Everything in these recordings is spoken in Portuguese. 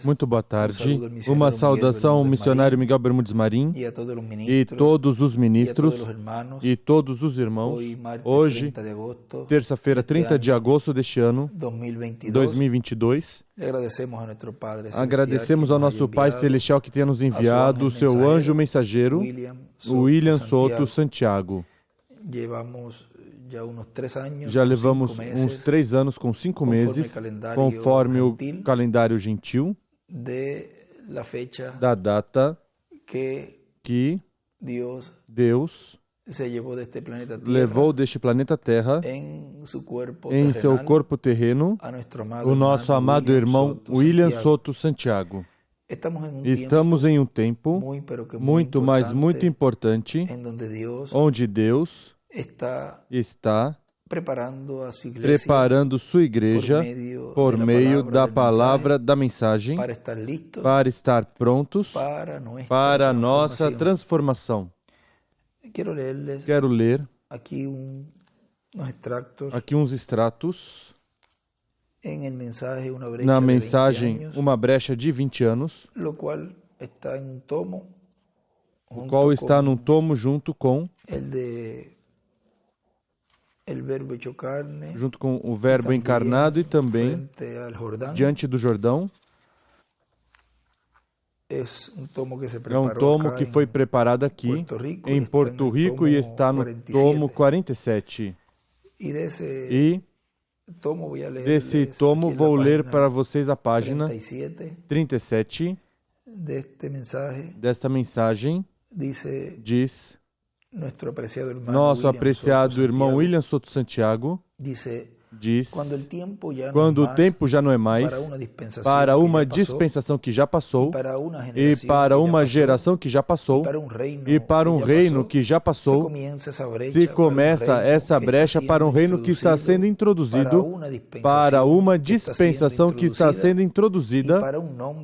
Muito boa tarde. Uma saudação ao missionário Miguel Bermúdez Marim e todos os ministros e todos os irmãos. Hoje, terça-feira, 30 de agosto deste ano, 2022, agradecemos ao nosso Pai Celestial que tenha nos enviado o seu anjo mensageiro, William Soto Santiago. Já levamos uns 3 anos com 5 meses, conforme o calendário gentil, da data que Deus levou deste planeta Terra em seu corpo terreno o nosso amado irmão William Soto Santiago. Estamos em um tempo muito, mas muito importante, onde Deus está preparando sua igreja por meio da palavra, da mensagem, para estar prontos para a nossa transformação. Quero ler aqui uns extratos na mensagem Uma Brecha de 20 anos, o qual está num tomo junto com o Verbo encarnado e também diante do Jordão. É um tomo que foi preparado aqui em Porto Rico e está no tomo 47. E desse tomo vou ler para vocês a página 37 desta mensagem. Diz: nosso apreciado irmão William Soto Santiago diz: quando o tempo já não é mais para uma dispensação que já passou, e para uma geração que já passou, e para um reino que já passou, se começa essa brecha para um reino que está sendo introduzido, para uma dispensação que está sendo introduzida,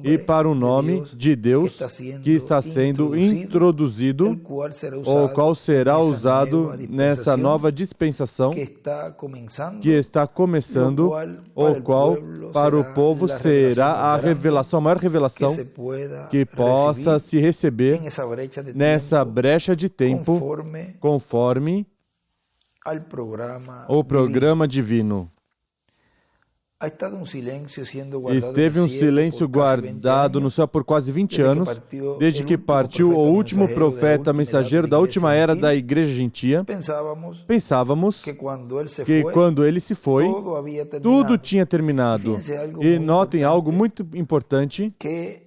e para um nome de Deus que está sendo introduzido, o qual será usado nessa nova dispensação que está começando, o qual para o povo será a revelação, a maior revelação que possa se receber nessa brecha de tempo, conforme o programa divino. Esteve um silêncio guardado no céu por quase 20 anos, desde que partiu o último profeta mensageiro da última era da Igreja Gentia. Pensávamos que quando ele se foi, tudo tinha terminado. E notem algo muito importante, que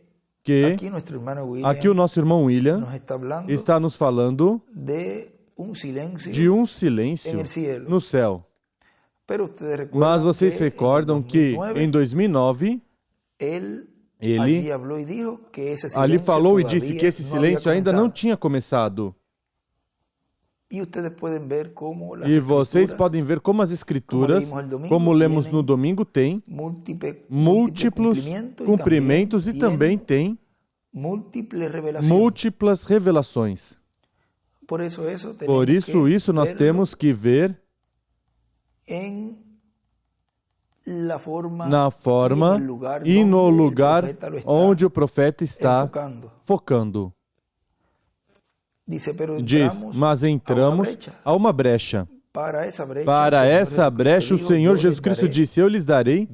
aqui o nosso irmão William está nos falando de um silêncio no céu. Mas vocês se recordam que em 2009, ele ali falou e disse que esse silêncio ainda não tinha começado. E vocês podem ver como as Escrituras, como lemos no domingo, tem múltiplos cumprimentos e também tem múltiplas revelações. Por isso nós temos que ver na forma e no lugar onde o profeta está focando. Diz: mas entramos a uma brecha. Para essa brecha, o Senhor Jesus Cristo disse: eu lhes darei,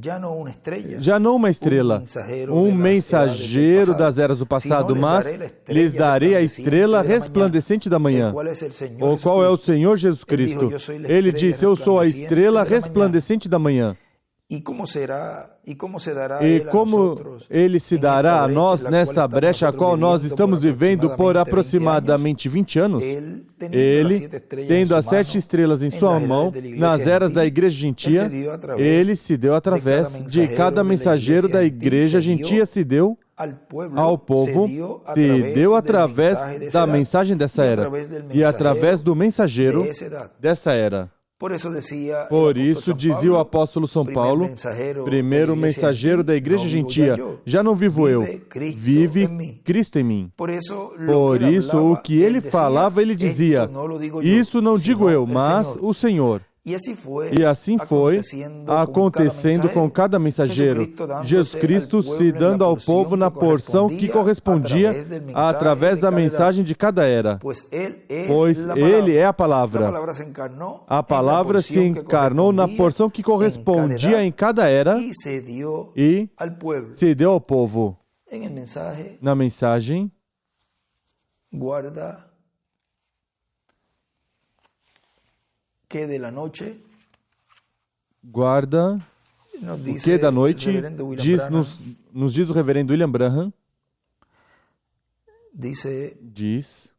já não uma estrela, um mensageiro das eras do passado, mas lhes darei a estrela resplandecente da manhã. O qual é o Senhor Jesus Cristo? Ele disse: eu sou a estrela resplandecente da manhã. E como ele se dará a nós nessa brecha a qual nós estamos vivendo por aproximadamente 20 anos? Ele, tendo as 7 estrelas em sua mão, nas eras da Igreja Gentia, ele se deu através de cada mensageiro da Igreja Gentia, se deu ao povo, se deu através da mensagem dessa era e através do mensageiro dessa era. Por isso, dizia o apóstolo São Paulo, primeiro mensageiro da Igreja Gentia: já não vivo eu, vive Cristo em mim. Por isso, o que ele falava, ele dizia: isso não digo eu, mas o Senhor. E assim foi acontecendo com cada mensageiro. Jesus Cristo se dando ao povo na porção que correspondia através da mensagem de cada era. Pois Ele é a palavra. A palavra se encarnou na porção que correspondia em cada era e se deu ao povo. Na mensagem, guarda o que da noite, nos diz o reverendo William Branham, diz,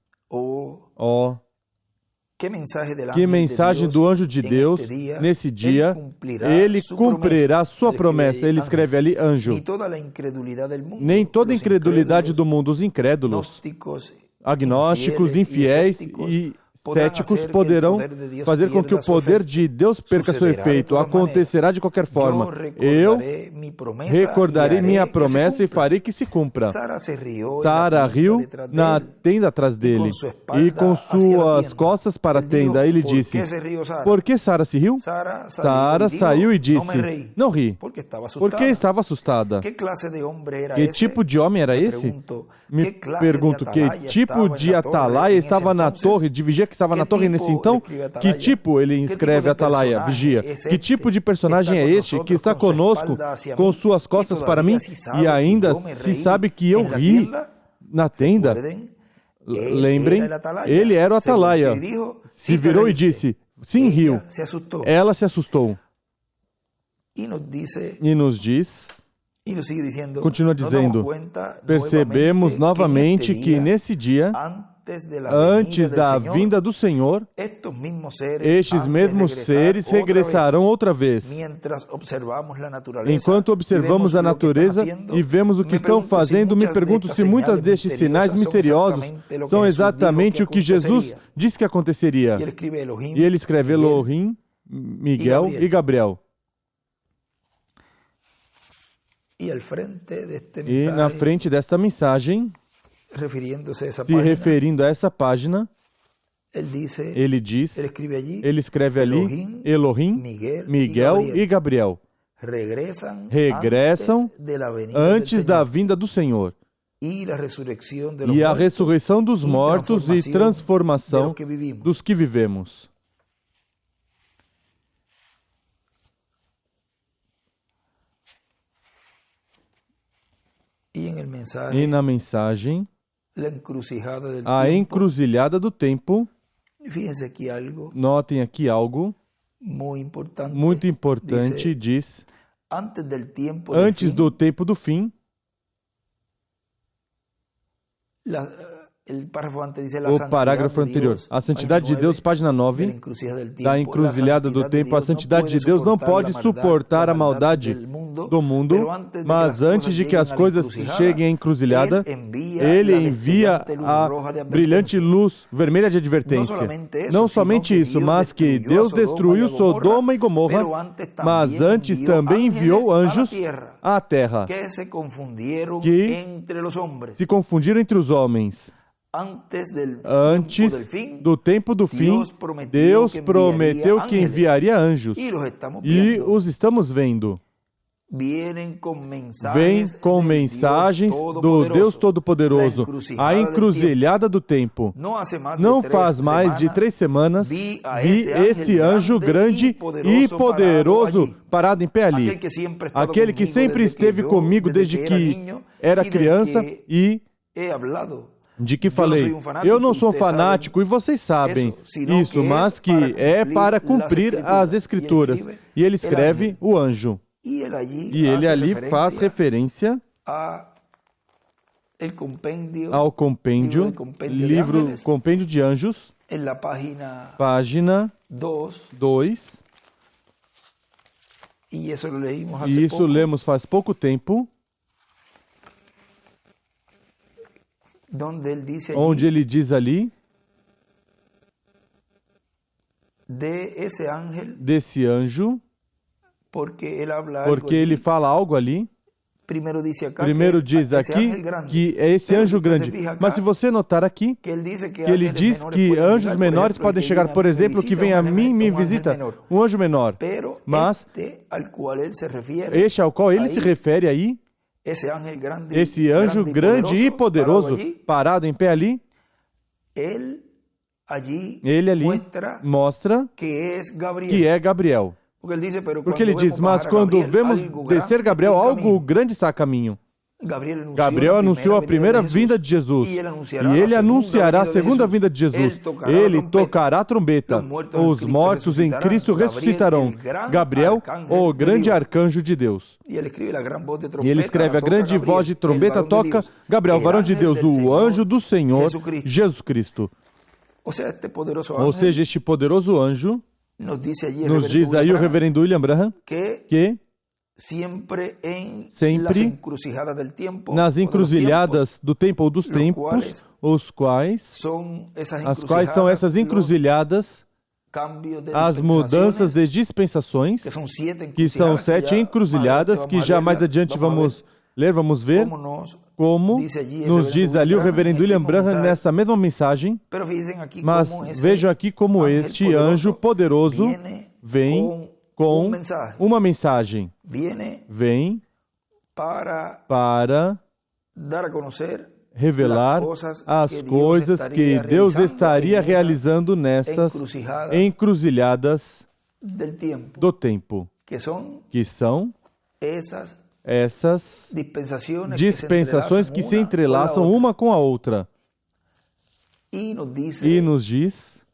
que mensagem do anjo de Deus, nesse dia, ele cumprirá sua promessa. Ele escreve ali, anjo. Nem toda a incredulidade do mundo, os incrédulos, agnósticos, infiéis e céticos poderão fazer com que o poder de Deus perca seu efeito. Acontecerá de qualquer forma. Eu recordarei minha promessa e farei que se cumpra. Sara riu na tenda atrás dele e com suas costas para a tenda. Ele disse, por que Sara se riu? Sara saiu e disse, não ri, porque estava assustada. Que tipo de homem era esse? Me pergunto, que tipo de atalaia estava na torre, de vigia que estava na torre nesse então? Que tipo, ele escreve atalaia, vigia? Que tipo de personagem é este que está conosco com suas costas para mim e ainda se sabe que eu ri na tenda? Lembrem, ele era o atalaia. Se virou e disse, sim, riu. Ela se assustou. E nos diz... Continua dizendo, percebemos novamente que nesse dia, antes da vinda do Senhor, estes mesmos seres regressarão outra vez. Enquanto observamos a natureza e vemos o que estão fazendo, me pergunto se muitos destes sinais misteriosos são exatamente o que Jesus disse que aconteceria. E ele escreve Elohim, Miguel e Gabriel. E na frente desta mensagem, se referindo a essa página, ele diz, ele escreve ali, Elohim, Miguel e Gabriel regressam antes da vinda do Senhor. E a ressurreição dos mortos e transformação dos que vivemos. E na mensagem, a encruzilhada do tempo, notem aqui algo muito importante, diz, antes do tempo do fim, o parágrafo anterior, a santidade de Deus, página 9, da encruzilhada do tempo, a santidade de Deus não pode suportar a maldade do mundo, mas antes de que as coisas cheguem à encruzilhada, ele envia a brilhante luz vermelha de advertência. Não somente isso, mas que Deus destruiu Sodoma e Gomorra, mas antes também enviou anjos à terra, que se confundiram entre os homens. Antes do tempo do fim, Deus prometeu que enviaria anjos, e os estamos vendo. Vêm com mensagens do Deus Todo-Poderoso, a encruzilhada do tempo. Não faz mais de 3 semanas, vi esse anjo grande e poderoso parado em pé ali. Aquele que sempre esteve comigo desde que era criança e... de que falei, eu não sou um fanático e vocês sabem isso, mas que é para cumprir as Escrituras. E ele escreve o anjo. E ele ali faz referência ao compêndio, livro Compêndio de Anjos, página 2. E isso lemos faz pouco tempo. Onde ele diz ali, desse anjo, porque ele fala algo ali, Primeiro diz aqui que é esse anjo grande. Mas se você notar aqui, que ele diz que anjos menores podem chegar, por exemplo, que vem a mim me visita, um anjo menor. Mas este ao qual ele se refere aí, esse anjo grande e poderoso, parado em pé ali, ele ali mostra que é Gabriel. Porque ele diz, mas quando vemos descer Gabriel, algo grande está a caminho. Gabriel anunciou a primeira vinda de Jesus, e ele anunciará a segunda vinda de Jesus. Ele tocará a trombeta. Os mortos em Cristo ressuscitarão. Gabriel, o grande arcanjo de Deus. E ele escreve, a grande voz de trombeta toca, Gabriel, varão de Deus, o anjo do Senhor, Jesus Cristo. Ou seja, este poderoso anjo, nos diz aí o reverendo William Branham, que sempre nas encruzilhadas do tempo ou dos tempos, as quais são essas encruzilhadas, as mudanças de dispensações, que são 7 encruzilhadas, que já mais adiante vamos ler, vamos ver, como nos diz ali o reverendo William Branham nessa mesma mensagem. Mas vejam aqui como este anjo poderoso vem com uma mensagem. Vem para revelar as coisas que Deus estaria realizando nessas encruzilhadas do tempo, que são essas dispensações que se entrelaçam uma com a outra. E nos diz,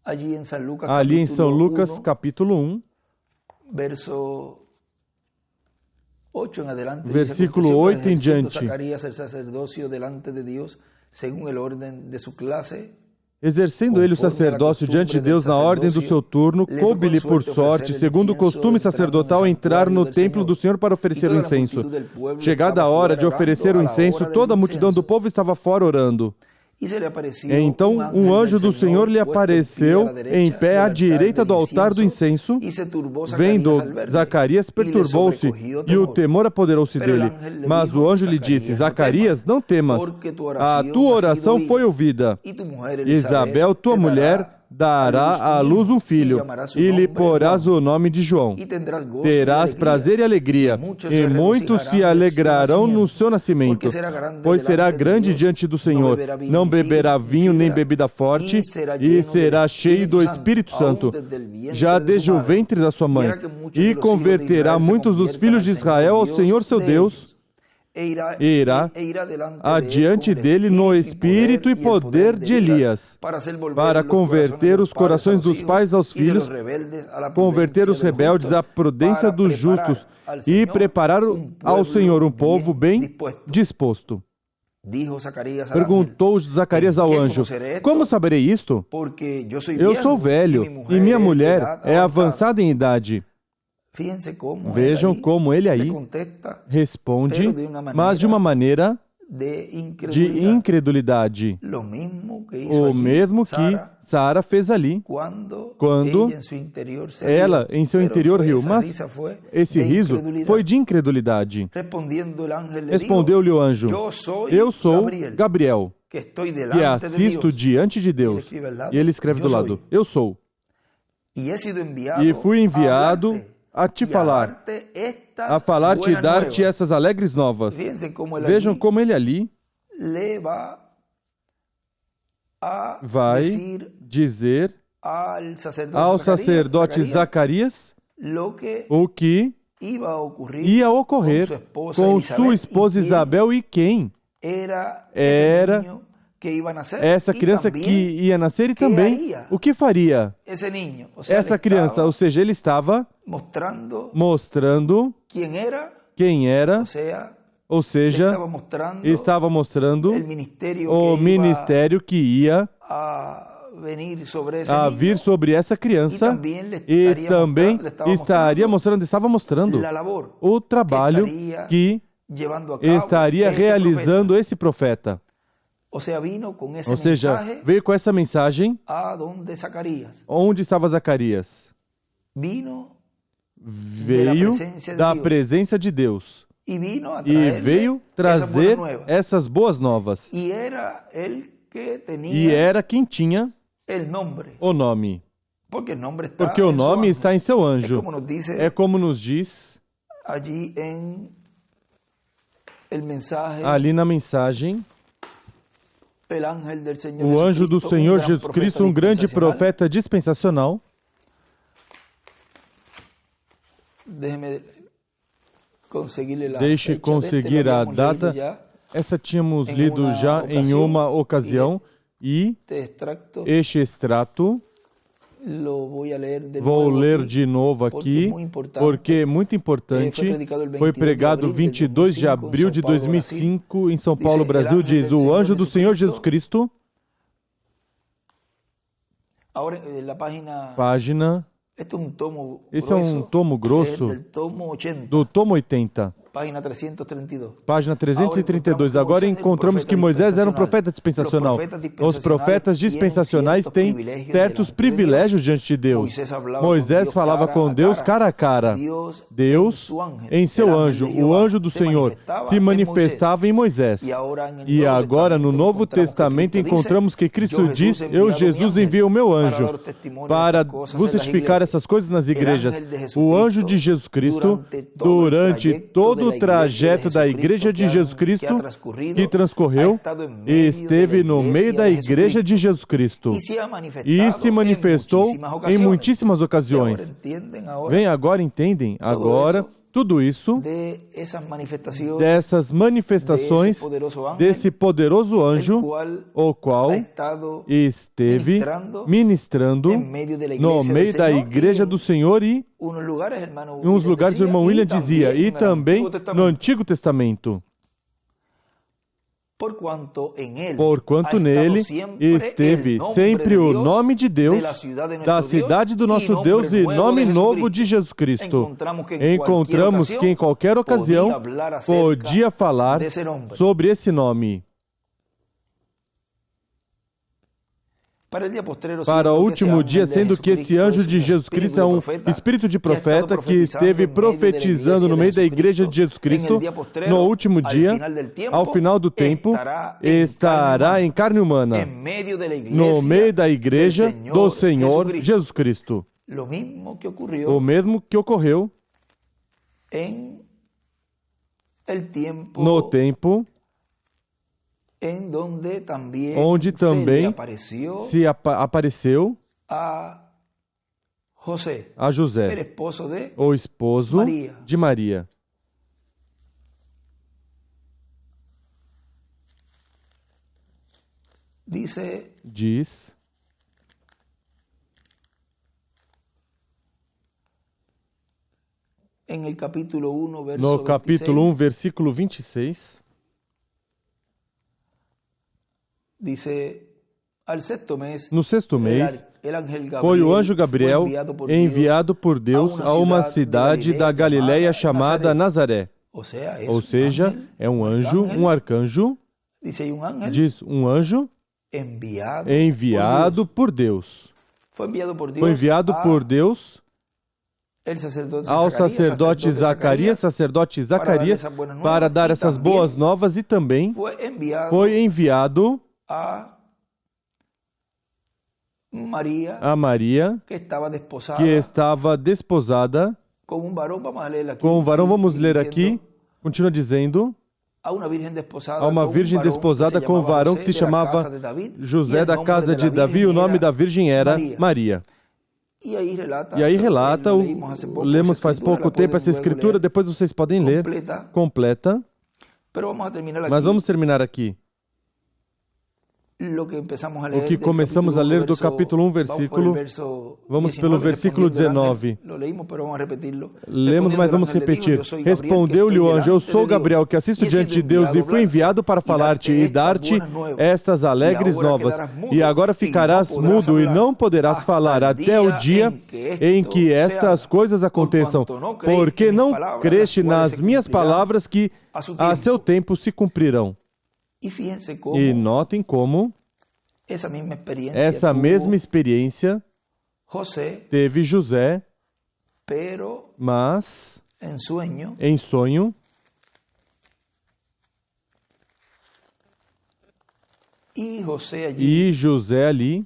ali em São Lucas, capítulo 1, versículo 8 em diante. Exercendo ele o sacerdócio diante de Deus na ordem do seu turno, coube-lhe por sorte, segundo o costume sacerdotal, entrar no templo do Senhor para oferecer o incenso. Chegada a hora de oferecer o incenso, toda a multidão do povo estava fora orando. Então um anjo do Senhor lhe apareceu em pé à direita do altar do incenso. Vendo Zacarias, perturbou-se e o temor apoderou-se dele. Mas o anjo lhe disse, Zacarias, não temas, a tua oração foi ouvida. Isabel, tua mulher, dará à luz um filho, e lhe porás o nome de João. Terás prazer e alegria, e muitos se alegrarão no seu nascimento, pois será grande diante do Senhor. Não beberá vinho nem bebida forte, e será cheio do Espírito Santo, já desde o ventre da sua mãe, e converterá muitos dos filhos de Israel ao Senhor seu Deus, e irá adiante dele no espírito e poder de Elias, para converter os corações dos pais aos filhos, converter os rebeldes à prudência dos justos e preparar ao Senhor um povo bem disposto. Perguntou Zacarias ao anjo, como saberei isto? Eu sou velho e minha mulher é avançada em idade. Vejam como ele aí responde, mas de uma maneira de incredulidade. O mesmo que Sara fez ali, quando ela em seu interior riu. Mas esse riso foi de incredulidade. Respondeu-lhe o anjo, eu sou Gabriel, que assisto diante de Deus. E ele escreve do lado, eu sou. E fui enviado a te falar, a falar-te e dar-te essas alegres novas. Vejam como ele ali vai dizer ao sacerdote Zacarias o que ia ocorrer com sua esposa Isabel e quem era essa criança que ia nascer e também o que faria essa criança. Ou seja, ele estava mostrando quem era, ou seja, estava mostrando o ministério que ia a vir sobre essa criança e também estava mostrando o trabalho que estaria realizando esse profeta. Ou seja, veio com essa mensagem onde estava Zacarias. Veio da presença de Deus. e veio trazer essas boas novas. E era quem tinha o nome. Porque o nome está em seu anjo. É como nos diz ali na mensagem, o anjo do Senhor Jesus Cristo, um grande profeta dispensacional. Deixe conseguir a data. Essa tínhamos lido já em uma ocasião. E este extrato vou ler de novo aqui, porque é muito importante. Foi pregado 22 de abril de 2005 em São Paulo, Brasil. Diz: o anjo do Senhor Jesus Cristo. Página. Esse é um tomo grosso do tomo 80. Página 332. Agora encontramos que Moisés era um profeta dispensacional. Os profetas dispensacionais têm certos privilégios diante de Deus. Moisés falava com Deus cara a cara. Deus, em seu anjo, o anjo do Senhor, se manifestava em Moisés. E agora, no Novo Testamento, encontramos que Cristo diz: eu, Jesus, envio o meu anjo para vos testificar essas coisas nas igrejas. O anjo de Jesus Cristo, durante todo o trajeto da Igreja de Jesus Cristo que transcorreu, esteve no meio da Igreja de Jesus Cristo e se manifestou em muitíssimas ocasiões. Vem agora, entendem? Agora, tudo isso, dessas manifestações desse poderoso anjo, o qual esteve ministrando no meio da Igreja do Senhor e em uns lugares o irmão William dizia, e também no Antigo Testamento. Porquanto nele esteve sempre o nome de Deus, da cidade do nosso Deus e nome novo de Jesus Cristo. Encontramos que em qualquer ocasião podia falar sobre esse nome. Para o último dia, sendo que esse anjo de Jesus Cristo é um espírito de profeta que esteve profetizando no meio da Igreja de Jesus Cristo, no último dia, ao final do tempo, estará em carne humana, no meio da Igreja do Senhor Jesus Cristo. O mesmo que ocorreu no tempo onde também se apareceu a José, o esposo de Maria. Diz no capítulo 1, versículo 26, no sexto mês, foi o anjo Gabriel enviado por Deus a uma cidade da Galileia chamada Nazaré. Ou seja, é um anjo, um arcanjo, diz um anjo enviado por Deus. Foi enviado por Deus ao sacerdote Zacarias, para dar essas boas novas, e também foi enviado a Maria, que estava desposada com um varão. Vamos ler aqui, continua dizendo, a uma virgem desposada com um varão que se chamava José, da casa de Davi, e o nome da virgem era Maria. E aí relata, lemos faz pouco tempo essa escritura, depois vocês podem ler, completa. Mas vamos terminar aqui. O que começamos a ler do capítulo 1, versículo... Vamos pelo versículo 19. Lemos, mas vamos repetir. Respondeu-lhe o anjo: eu sou Gabriel, que assisto diante de Deus, e fui enviado para falar-te e dar-te estas alegres novas. E agora ficarás mudo e não poderás falar até o dia em que estas coisas aconteçam, porque não creste nas minhas palavras que a seu tempo se cumprirão. E notem como essa mesma experiência teve José, mas em sonho E José ali,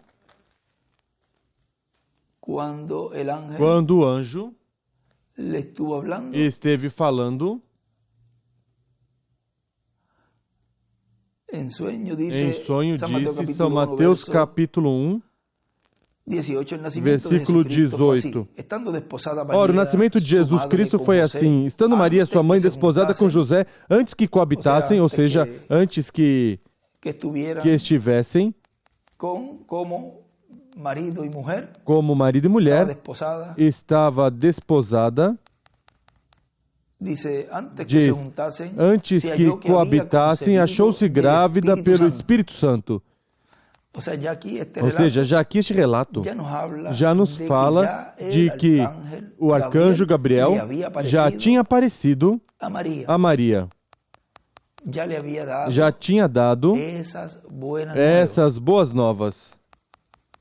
quando o anjo esteve falando, em sonho disse, São Mateus capítulo 1, versículo 18. Ora, o nascimento de Jesus Cristo foi assim, estando Maria, sua mãe, desposada com José, antes que coabitassem, ou seja, antes que estivessem como marido e mulher, estava desposada. Diz, antes que coabitassem, achou-se grávida pelo Espírito Santo. Ou seja, já aqui este relato já nos fala de que o arcanjo Gabriel já tinha aparecido a Maria. Já tinha dado essas boas novas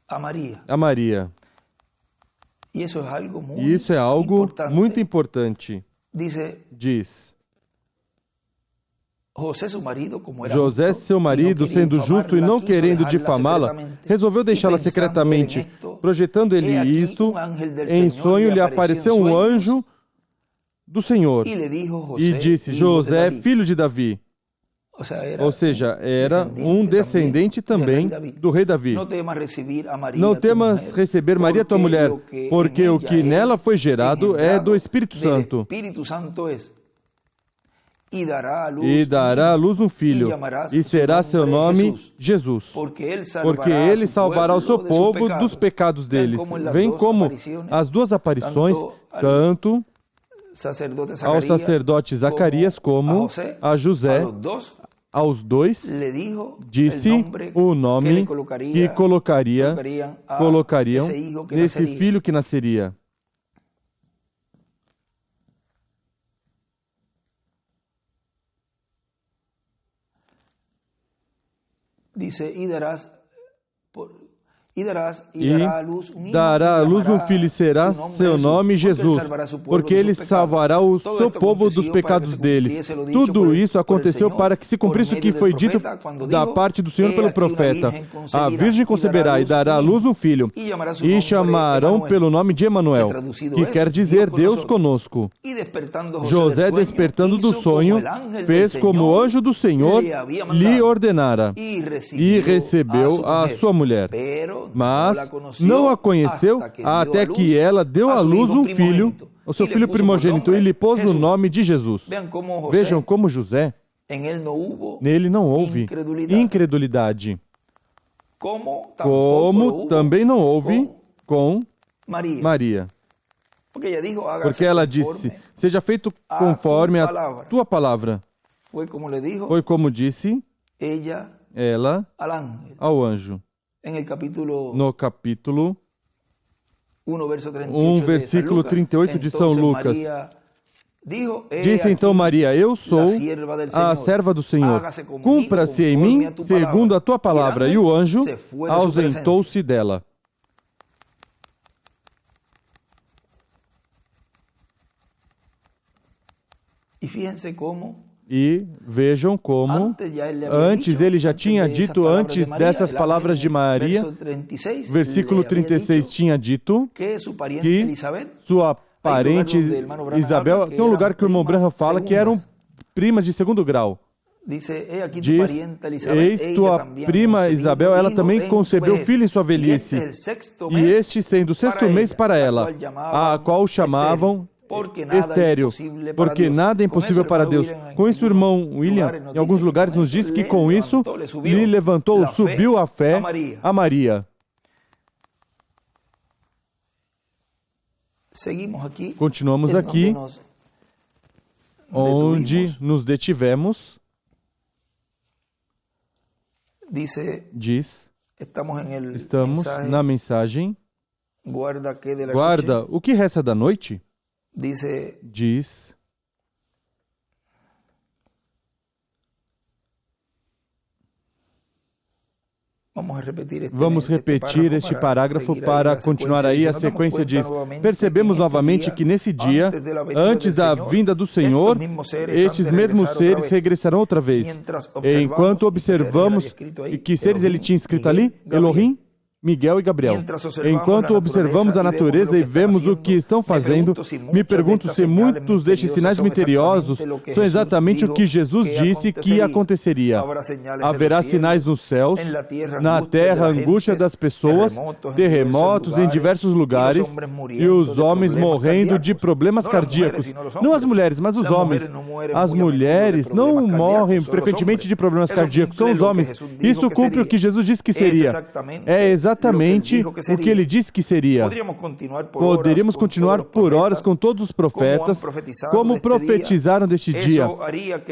a Maria. E isso é algo muito importante. Diz, José, seu marido, sendo justo e não querendo difamá-la, resolveu deixá-la secretamente. Projetando ele isto, em sonho lhe apareceu um anjo do Senhor e disse, José, filho de Davi. Ou seja, era um descendente também do rei Davi. Não temas receber Maria, tua mulher, porque o que nela foi gerado é do Espírito Santo. E dará à luz um filho, e será seu nome Jesus, porque ele salvará o seu povo dos pecados deles. Vem como as duas aparições, tanto ao sacerdote Zacarias como a José. Aos dois, disse o nome que colocariam nesse filho que nasceria. Diz, e dará à luz um filho e será seu nome Jesus, porque ele salvará o seu povo dos pecados deles. Tudo isso aconteceu para que se cumprisse o que foi dito da parte do Senhor pelo profeta. A virgem conceberá e dará à luz um filho, e chamarão pelo nome de Emanuel, que quer dizer Deus conosco. José, despertando do sonho, fez como o anjo do Senhor lhe ordenara, e recebeu a sua mulher. Mas não a conheceu até que ela deu à luz um filho, o seu filho primogênito, e lhe pôs o nome de Jesus. Vejam como José, nele não houve incredulidade, como também não houve com Maria. Porque ela disse, seja feito conforme a tua palavra. Foi como disse ela ao anjo. No capítulo 1, versículo 38 de São Lucas. Disse então Maria, eu sou a serva do Senhor. Cumpra-se em mim segundo a tua palavra. E o anjo ausentou-se dela. E vejam como, antes ele já tinha dito, antes dessas palavras de Maria, versículo 36 tinha dito que sua parente Isabel, tem um lugar que o irmão Branham fala que eram primas de segundo grau. Diz, eis tua prima Isabel, ela também concebeu filho em sua velhice, e este sendo o sexto mês para ela, a qual chamavam estéril, porque nada é impossível para Deus. Com isso, o irmão William, em alguns lugares, nos diz que com isso lhe levantou, subiu a fé a Maria. Continuamos aqui, onde nos detivemos. Diz, estamos na mensagem, guarda o que resta da noite. Diz, Vamos repetir este parágrafo para continuar aí. A sequência diz: percebemos novamente que nesse dia, antes da vinda do Senhor, estes mesmos seres regressarão outra vez. Enquanto observamos, e que seres ele tinha escrito ali? Elohim, Miguel e Gabriel. Enquanto observamos a natureza e vemos o que estão fazendo, me pergunto se muitos destes sinais misteriosos são exatamente o que Jesus disse que aconteceria. Haverá sinais nos céus, na terra, a angústia das pessoas, terremotos em diversos lugares e os homens morrendo de problemas cardíacos. Não as mulheres, mas os homens. As mulheres não morrem frequentemente de problemas cardíacos, são os homens. Isso cumpre o que Jesus disse que seria. É exatamente o que ele disse que seria. Poderíamos continuar por horas com todos os profetas, como profetizaram deste dia.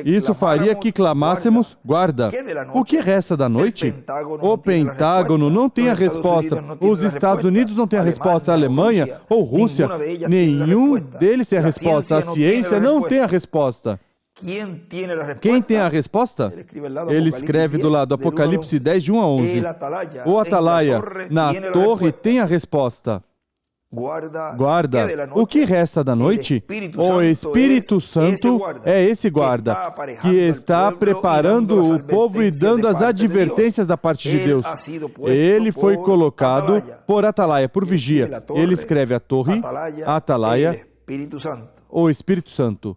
Isso faria que clamássemos: guarda, o que resta da noite? O Pentágono não tem a resposta, os Estados Unidos não têm a resposta, a Alemanha ou Rússia, nenhum deles tem a resposta, a ciência não tem a resposta. Quem tem a resposta? Ele escreve do lado Apocalipse 10, de 1 a 11. O Atalaia, na torre, tem a resposta. Guarda, o que resta da noite? O Espírito Santo é esse guarda, que está preparando o povo e dando as advertências da parte de Deus. Ele foi colocado por Atalaia, por vigia. Ele escreve a torre, Atalaia, o Espírito Santo.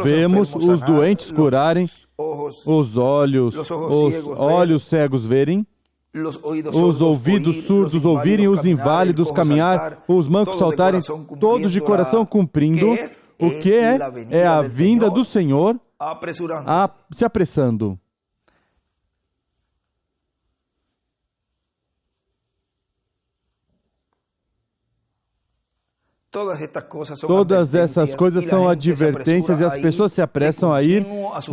Vemos os doentes curarem, os olhos cegos verem, os ouvidos surdos ouvirem, os inválidos caminhar, os mancos saltarem, todos de coração cumprindo. O que é? É a vinda do Senhor se apressando. Todas essas coisas são advertências e as pessoas se apressam a ir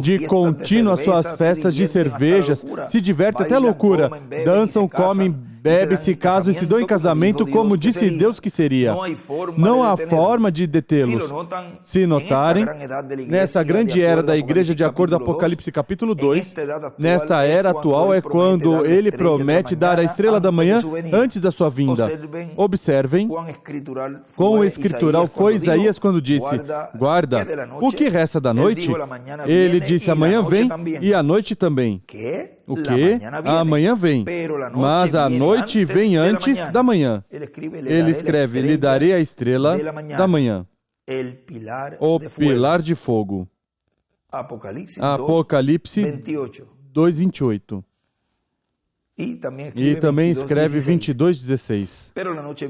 de contínuo às suas festas de cervejas, se divertem até loucura, dançam, comem, bebem, se casam e se dão em casamento como disse Deus que seria. Não há forma de detê-los. Se notarem, nessa grande era da igreja, de acordo com Apocalipse capítulo 2, nessa era atual é quando ele promete dar a estrela da manhã antes da sua vinda. Observem quão escritural foi Isaías quando disse: guarda, o que resta da noite? Ele disse: amanhã vem e a noite também. O que? Amanhã vem, mas a noite vem antes da manhã. Ele escreve: lhe darei a estrela da manhã, o pilar de fogo. Apocalipse 2:28. E também escreve 22:16.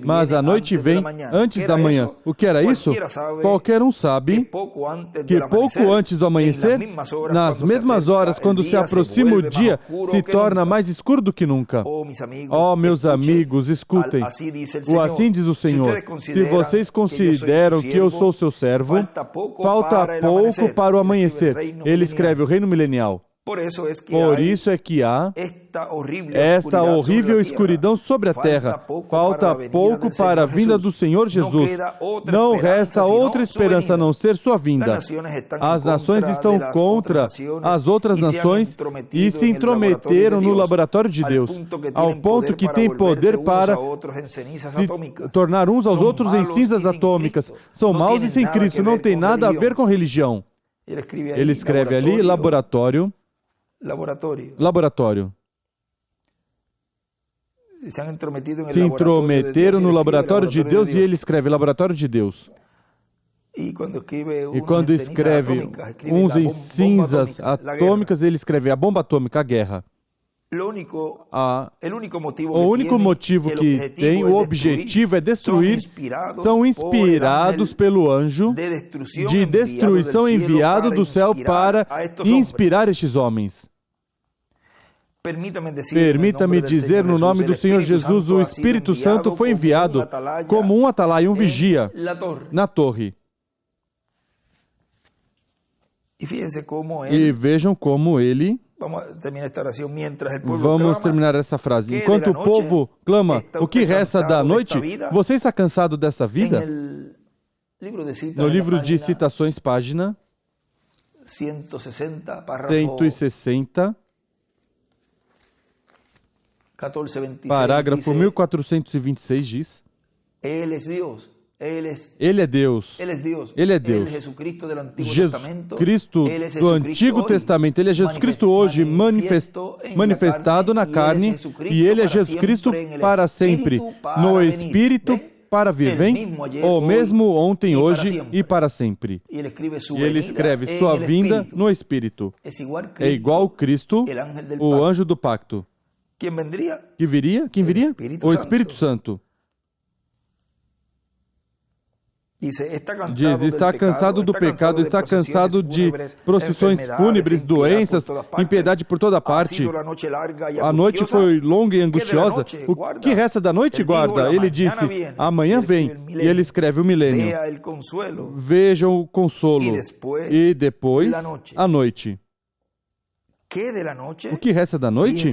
Mas a noite vem antes da manhã. O que era isso? Qualquer um sabe que pouco antes do amanhecer, nas mesmas horas, quando se aproxima o dia, se torna mais escuro do que nunca. Oh, meus amigos, escutem. Assim diz o Senhor: se vocês consideram que eu sou seu servo, falta pouco para o amanhecer. Ele escreve o reino milenial. Por isso é que há esta horrível escuridão sobre a terra. Falta pouco para a vinda do Senhor Jesus. Não resta outra esperança a não ser sua vinda. As nações estão contra as outras nações e se intrometeram no laboratório de Deus, ao ponto que tem poder para se tornar uns aos outros em cinzas atômicas. São maus e sem Cristo, não tem nada a ver com religião. Ele escreve ali, laboratório. Se intrometeram no laboratório de Deus e ele escreve laboratório de Deus. E quando escreve uns em cinzas atômicas, ele escreve a bomba atômica, a guerra. O único motivo que tem, o objetivo é destruir, são inspirados pelo anjo de destruição enviado do céu para inspirar estes homens. Permita-me dizer, no nome do Senhor Jesus, o Espírito Santo foi enviado como um atalaia, um vigia, na torre. E vejam como ele... Vamos terminar essa frase. Enquanto o povo clama, o que resta da noite? Você está cansado dessa vida? No livro de citações, página 160, Parágrafo 1426 diz: Ele é Deus. Ele é Deus. Jesus Cristo do Antigo Testamento. Ele é Jesus Cristo hoje manifestado na carne, e Ele é Jesus Cristo para sempre, no Espírito para vir. Vem o mesmo ontem, hoje e para sempre. E ele escreve sua vinda no Espírito. É igual Cristo, o anjo do pacto. Que viria? Quem viria? O Espírito Santo. Diz, está cansado do pecado, está cansado de procissões fúnebres, doenças, impiedade por toda parte. A noite foi longa e angustiosa. O que resta da noite, guarda? Ele disse, amanhã vem. E ele escreve o milênio. Vejam o consolo. E depois, a noite. O que resta da noite?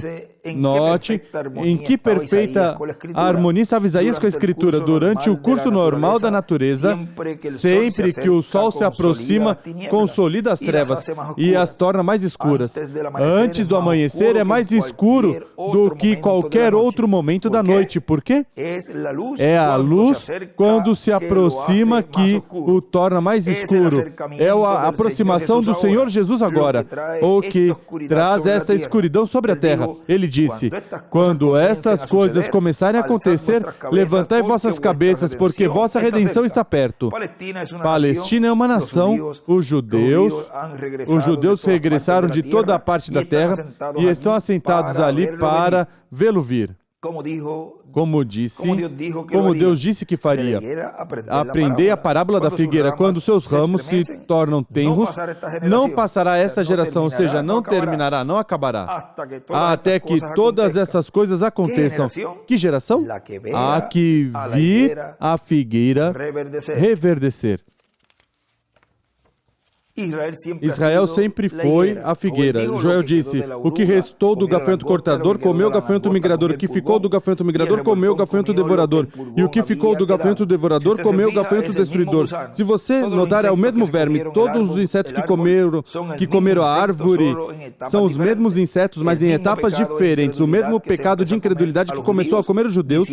Note em que perfeita harmonia estava Isaías com a Escritura. Durante o curso normal da natureza, sempre que o sol se aproxima, consolida as trevas e as torna mais escuras. Antes do amanhecer é mais escuro do que qualquer outro momento da noite. Por quê? É a luz quando se aproxima que o torna mais escuro. É a aproximação do Senhor Jesus agora, o que traz esta escuridão sobre a terra. Ele disse, quando estas coisas começarem a acontecer, levantai vossas cabeças, porque vossa redenção está perto. Palestina é uma nação, os judeus regressaram de toda a parte da terra e estão assentados ali para vê-lo vir. Como Deus disse que faria. Aprendei a parábola da figueira. Quando seus ramos se tornam tenros, não passará essa geração, ou seja, não terminará, não acabará, até que todas essas coisas aconteçam. Que geração? A que vir a figueira reverdecer. Israel sempre foi a figueira. Joel disse, o que restou do gafanhoto cortador comeu o gafanhoto migrador, o que ficou do gafanhoto migrador comeu o gafanhoto devorador, e o que ficou do gafanhoto devorador comeu o gafanhoto destruidor. Se você notar, é o mesmo verme. Todos os insetos que comeram a árvore são os mesmos insetos, mas em etapas diferentes. O mesmo pecado de incredulidade que começou a comer os judeus,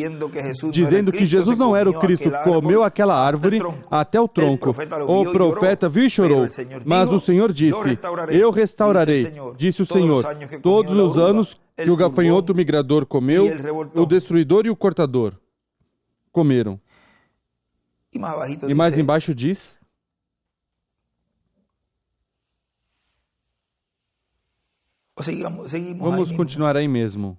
dizendo que Jesus não era o Cristo, comeu aquela árvore até o tronco. O profeta viu e chorou. Mas o Senhor disse, eu restaurarei, disse o Senhor, todos os anos que o gafanhoto migrador comeu, o destruidor e o cortador comeram. E mais embaixo diz, vamos continuar aí mesmo.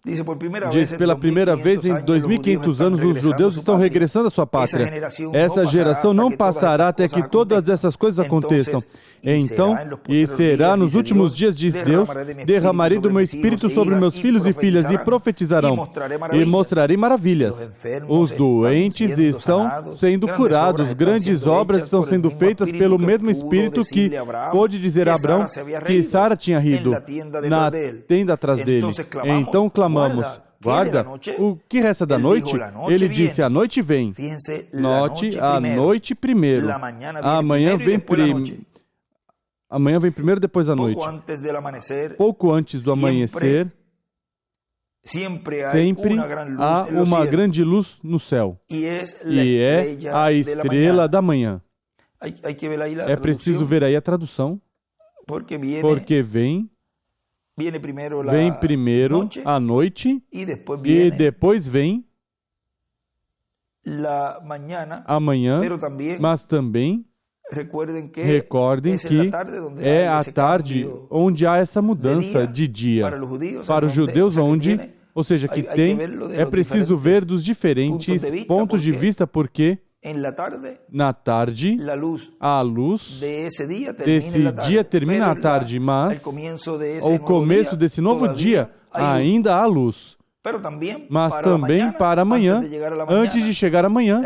Diz, pela primeira vez em 2.500 anos, os judeus estão regressando à sua pátria. Essa geração não passará até que todas essas coisas aconteçam. Então, e será nos últimos dias, diz Deus, derramarei do meu espírito sobre meus filhos e filhas e profetizarão, e mostrarei maravilhas. Os doentes estão sendo curados, grandes obras estão sendo feitas pelo mesmo espírito que pôde dizer a Abraão que Sara tinha rido na tenda atrás dele. Então clamamos, guarda, o que resta da noite? Ele disse, a noite vem. Note, a noite primeiro. Amanhã vem primeiro, depois da noite. Pouco antes do amanhecer, sempre há uma grande luz no céu. E é a estrela da manhã. É preciso ver aí a tradução. Porque vem primeiro a noite e depois vem a manhã, mas também recordem que é a tarde onde há essa mudança de dia. Para os judeus, ou seja, que é preciso ver dos diferentes pontos de vista, porque na tarde, a luz desse dia termina à tarde, mas ao começo desse novo dia ainda há luz. Mas também para amanhã, antes de chegar amanhã,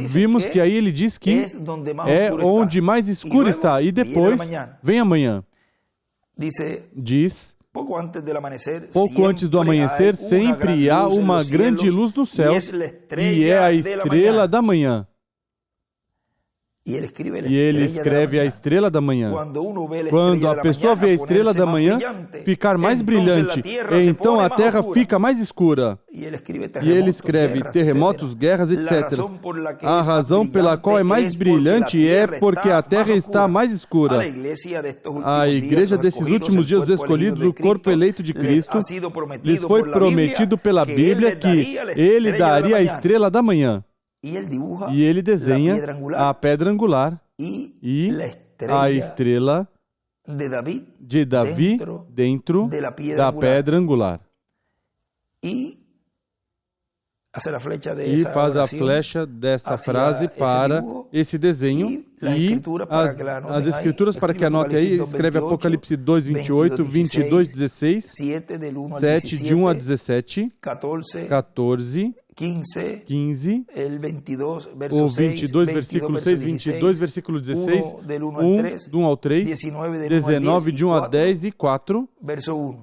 vimos que aí ele diz que é onde mais escuro está, e depois vem amanhã. Diz, pouco antes do amanhecer, sempre há uma grande luz no céu, e é a estrela da manhã. E ele escreve a estrela da manhã. Quando a pessoa vê a estrela da manhã ficar mais brilhante, então a terra fica mais escura. E ele escreve terremotos, guerras, etc. A razão pela qual é mais brilhante é porque a terra está mais escura. A igreja desses últimos dias, os escolhidos, o corpo eleito de Cristo, lhes foi prometido pela Bíblia que ele daria a estrela da manhã. E ele desenha a pedra angular e a estrela de Davi dentro da pedra angular. E faz a flecha dessa frase para esse desenho e as escrituras para que anote aí, escreve Apocalipse 2, 28, 22, 16, 7 de 1 a 17, 14, 15, o 22, versículo 6, 22, versículo 16, 1, do 1 ao 3, 19, de 1 a 10 e 4,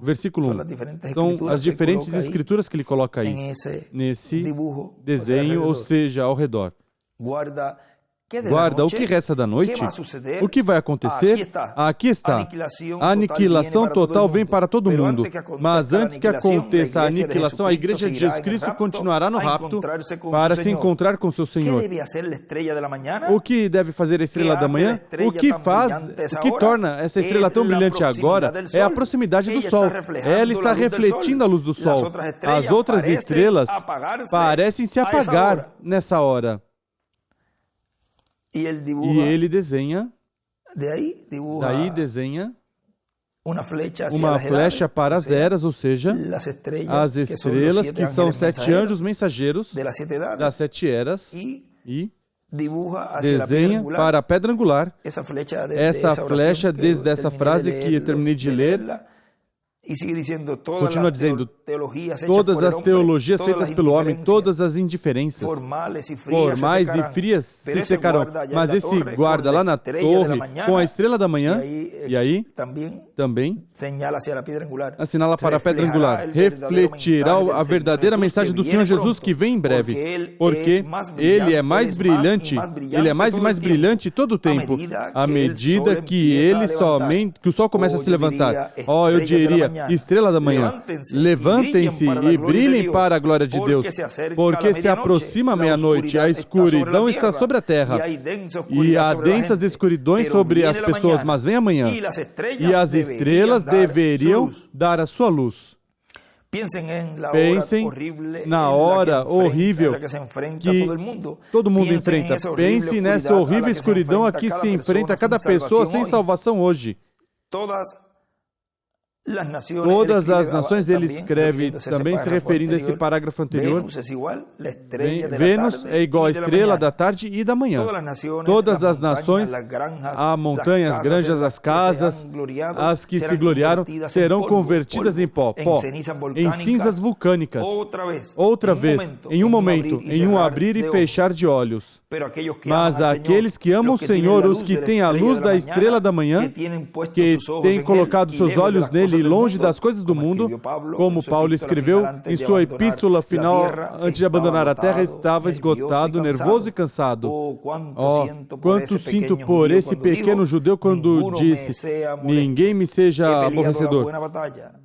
versículo 1. São as diferentes escrituras que ele coloca aí, nesse desenho, ou seja, ao redor. Guarda, o que resta da noite? O que vai acontecer? Aqui está. A aniquilação total vem para todo mundo. Mas antes que aconteça a aniquilação, a igreja de Jesus Cristo continuará no rapto para se encontrar com seu Senhor. O que deve fazer a estrela da manhã? O que torna essa estrela tão brilhante agora é a proximidade do Sol. Ela está refletindo a luz do Sol. As outras estrelas parecem se apagar nessa hora. E ele desenha, daí desenha uma flecha para as eras, ou seja, as estrelas que são 7 anjos mensageiros das 7 eras, e desenha para a pedra angular essa flecha desde essa frase que eu terminei de ler. Continua dizendo, todas as teologias feitas pelo homem, todas as indiferenças formais e frias se secarão. Mas esse guarda lá na torre com a estrela da manhã, e aí também assinala para a pedra angular, refletirá a verdadeira mensagem do Senhor Jesus que vem em breve, porque ele é mais brilhante, ele é mais e mais brilhante todo o tempo, à medida que o sol começa a se levantar. Eu diria, estrela da manhã, levantem-se e brilhem para a glória de Deus, porque se aproxima a meia-noite, a escuridão está sobre a terra, e há densas escuridões sobre as pessoas, mas vem amanhã, e as estrelas deveriam dar a sua luz. Pensem na hora horrível que todo mundo enfrenta. Pense nessa horrível escuridão a que se enfrenta cada pessoa sem salvação hoje. Todas as nações, ele escreve também se referindo a esse parágrafo anterior. Vênus é igual à estrela da tarde e da manhã. Todas as nações, as montanhas, as granjas, as casas, as que se gloriaram, serão convertidas em pó, em cinzas vulcânicas. Outra vez, em um momento, em um abrir e fechar de olhos. Mas aqueles que amam o Senhor, os que têm a luz da estrela da manhã, que têm colocado seus olhos nele, longe das coisas do mundo, como Paulo escreveu em sua epístola final, antes de abandonar a terra, estava esgotado, nervoso e cansado. Quanto sinto por esse pequeno judeu quando disse, ninguém me seja aborrecedor.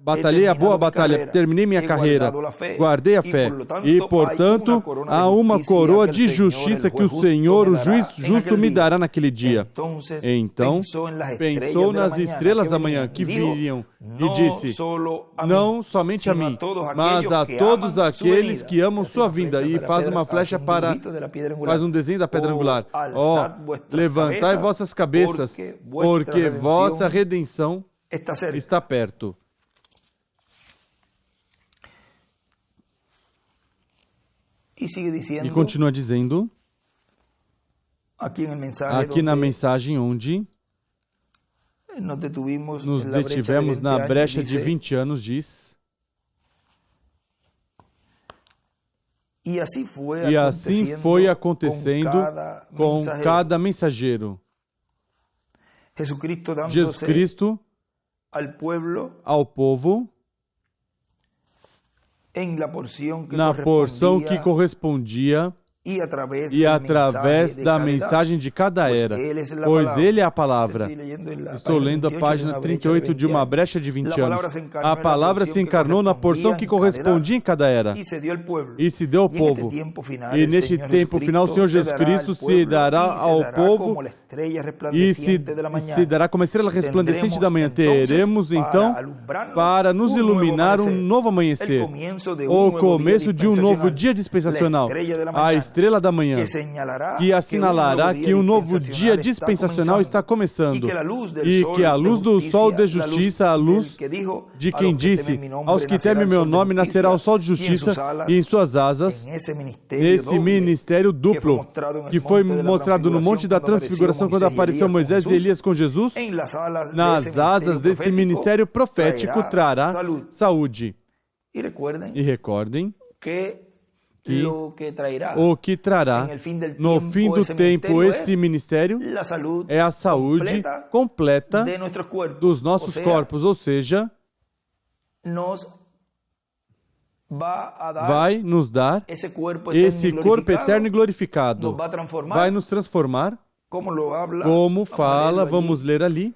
Batalhei a boa batalha, terminei minha carreira, guardei a fé, e, portanto, há uma coroa de justiça que o Senhor, o juiz justo, me dará naquele dia. Então, pensou nas estrelas da manhã que viriam, e disse, não somente a mim, mas a todos aqueles que amam sua vinda. E faz uma flecha faz um desenho da pedra angular. Levantai vossas cabeças, porque vossa redenção está perto. E continua dizendo, aqui na mensagem onde nos detivemos na brecha de 20 anos, diz, e assim foi acontecendo com cada mensageiro. Jesus Cristo ao povo na porção que correspondia e através da mensagem de cada era, pois Ele é a palavra. Estou lendo a página 38 de Uma Brecha de 20 anos. A palavra se encarnou na porção que correspondia em cada era e se deu ao povo. E neste tempo final, o Senhor Jesus Cristo se dará ao povo e se dará como a estrela resplandecente da manhã. Teremos então para nos iluminar um novo amanhecer, o começo de um novo dia dispensacional, a estrela da manhã, que assinalará que um novo dia dispensacional está começando e que a luz do sol de justiça, a luz de quem disse, aos que temem meu nome nascerá o sol de justiça, e em suas asas, nesse ministério duplo, que foi mostrado no Monte da Transfiguração quando apareceu Moisés e Elias com Jesus, nas asas desse ministério profético trará saúde. E recordem que o que trará no fim do tempo esse ministério é a saúde completa dos nossos corpos, ou seja, vai nos dar esse corpo eterno e glorificado, vai nos transformar, como fala, vamos ler ali,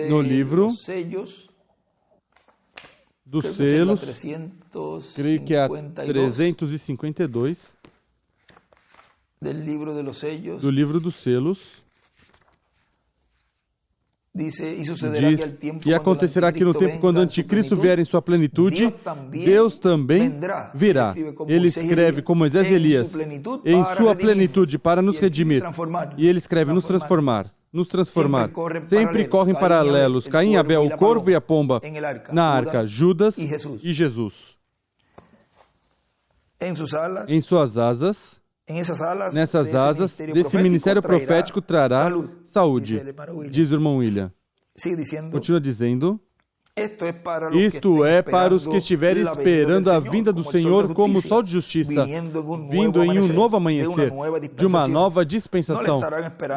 no livro dos selos, creio que é a 352, do livro dos selos, diz, e acontecerá que no tempo quando o anticristo vier em sua plenitude, Deus também virá. Ele escreve com Moisés e Elias, em sua plenitude, para nos redimir. E ele escreve, nos transformar. Sempre correm paralelos. Caim e Abel, o corvo e a pomba. Na arca, Judas e Jesus. Em suas asas, nessas asas, desse ministério profético trará saúde, diz o irmão William. Continua dizendo, isto é para os que estiverem esperando a vinda do Senhor como o sol de justiça, vindo em um novo amanhecer, de uma nova dispensação.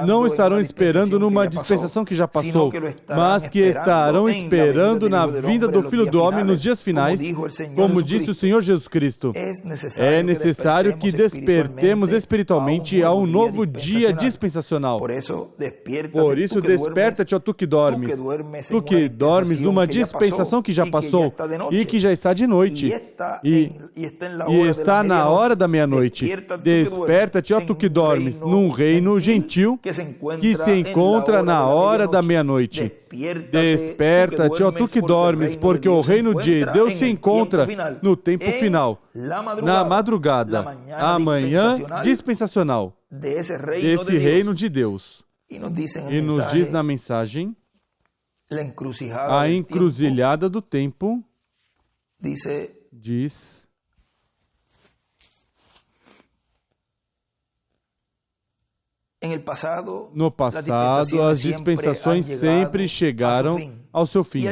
Não estarão esperando numa dispensação que já passou, mas que estarão esperando na vinda do Filho do Homem nos dias finais, como disse o Senhor Jesus Cristo. É necessário que despertemos espiritualmente a um novo dia dispensacional. Por isso, desperta-te, ó tu que dormes numa dispensação que já passou e que já está de noite e está na hora da meia-noite. Desperta-te, ó tu que dormes, num reino gentil que se encontra na hora da meia-noite. Desperta-te, ó tu que dormes, porque o reino de Deus se encontra no tempo final, na madrugada, amanhã dispensacional desse reino de Deus. E nos diz na mensagem, a encruzilhada do tempo, diz, no passado, as dispensações sempre chegaram ao seu fim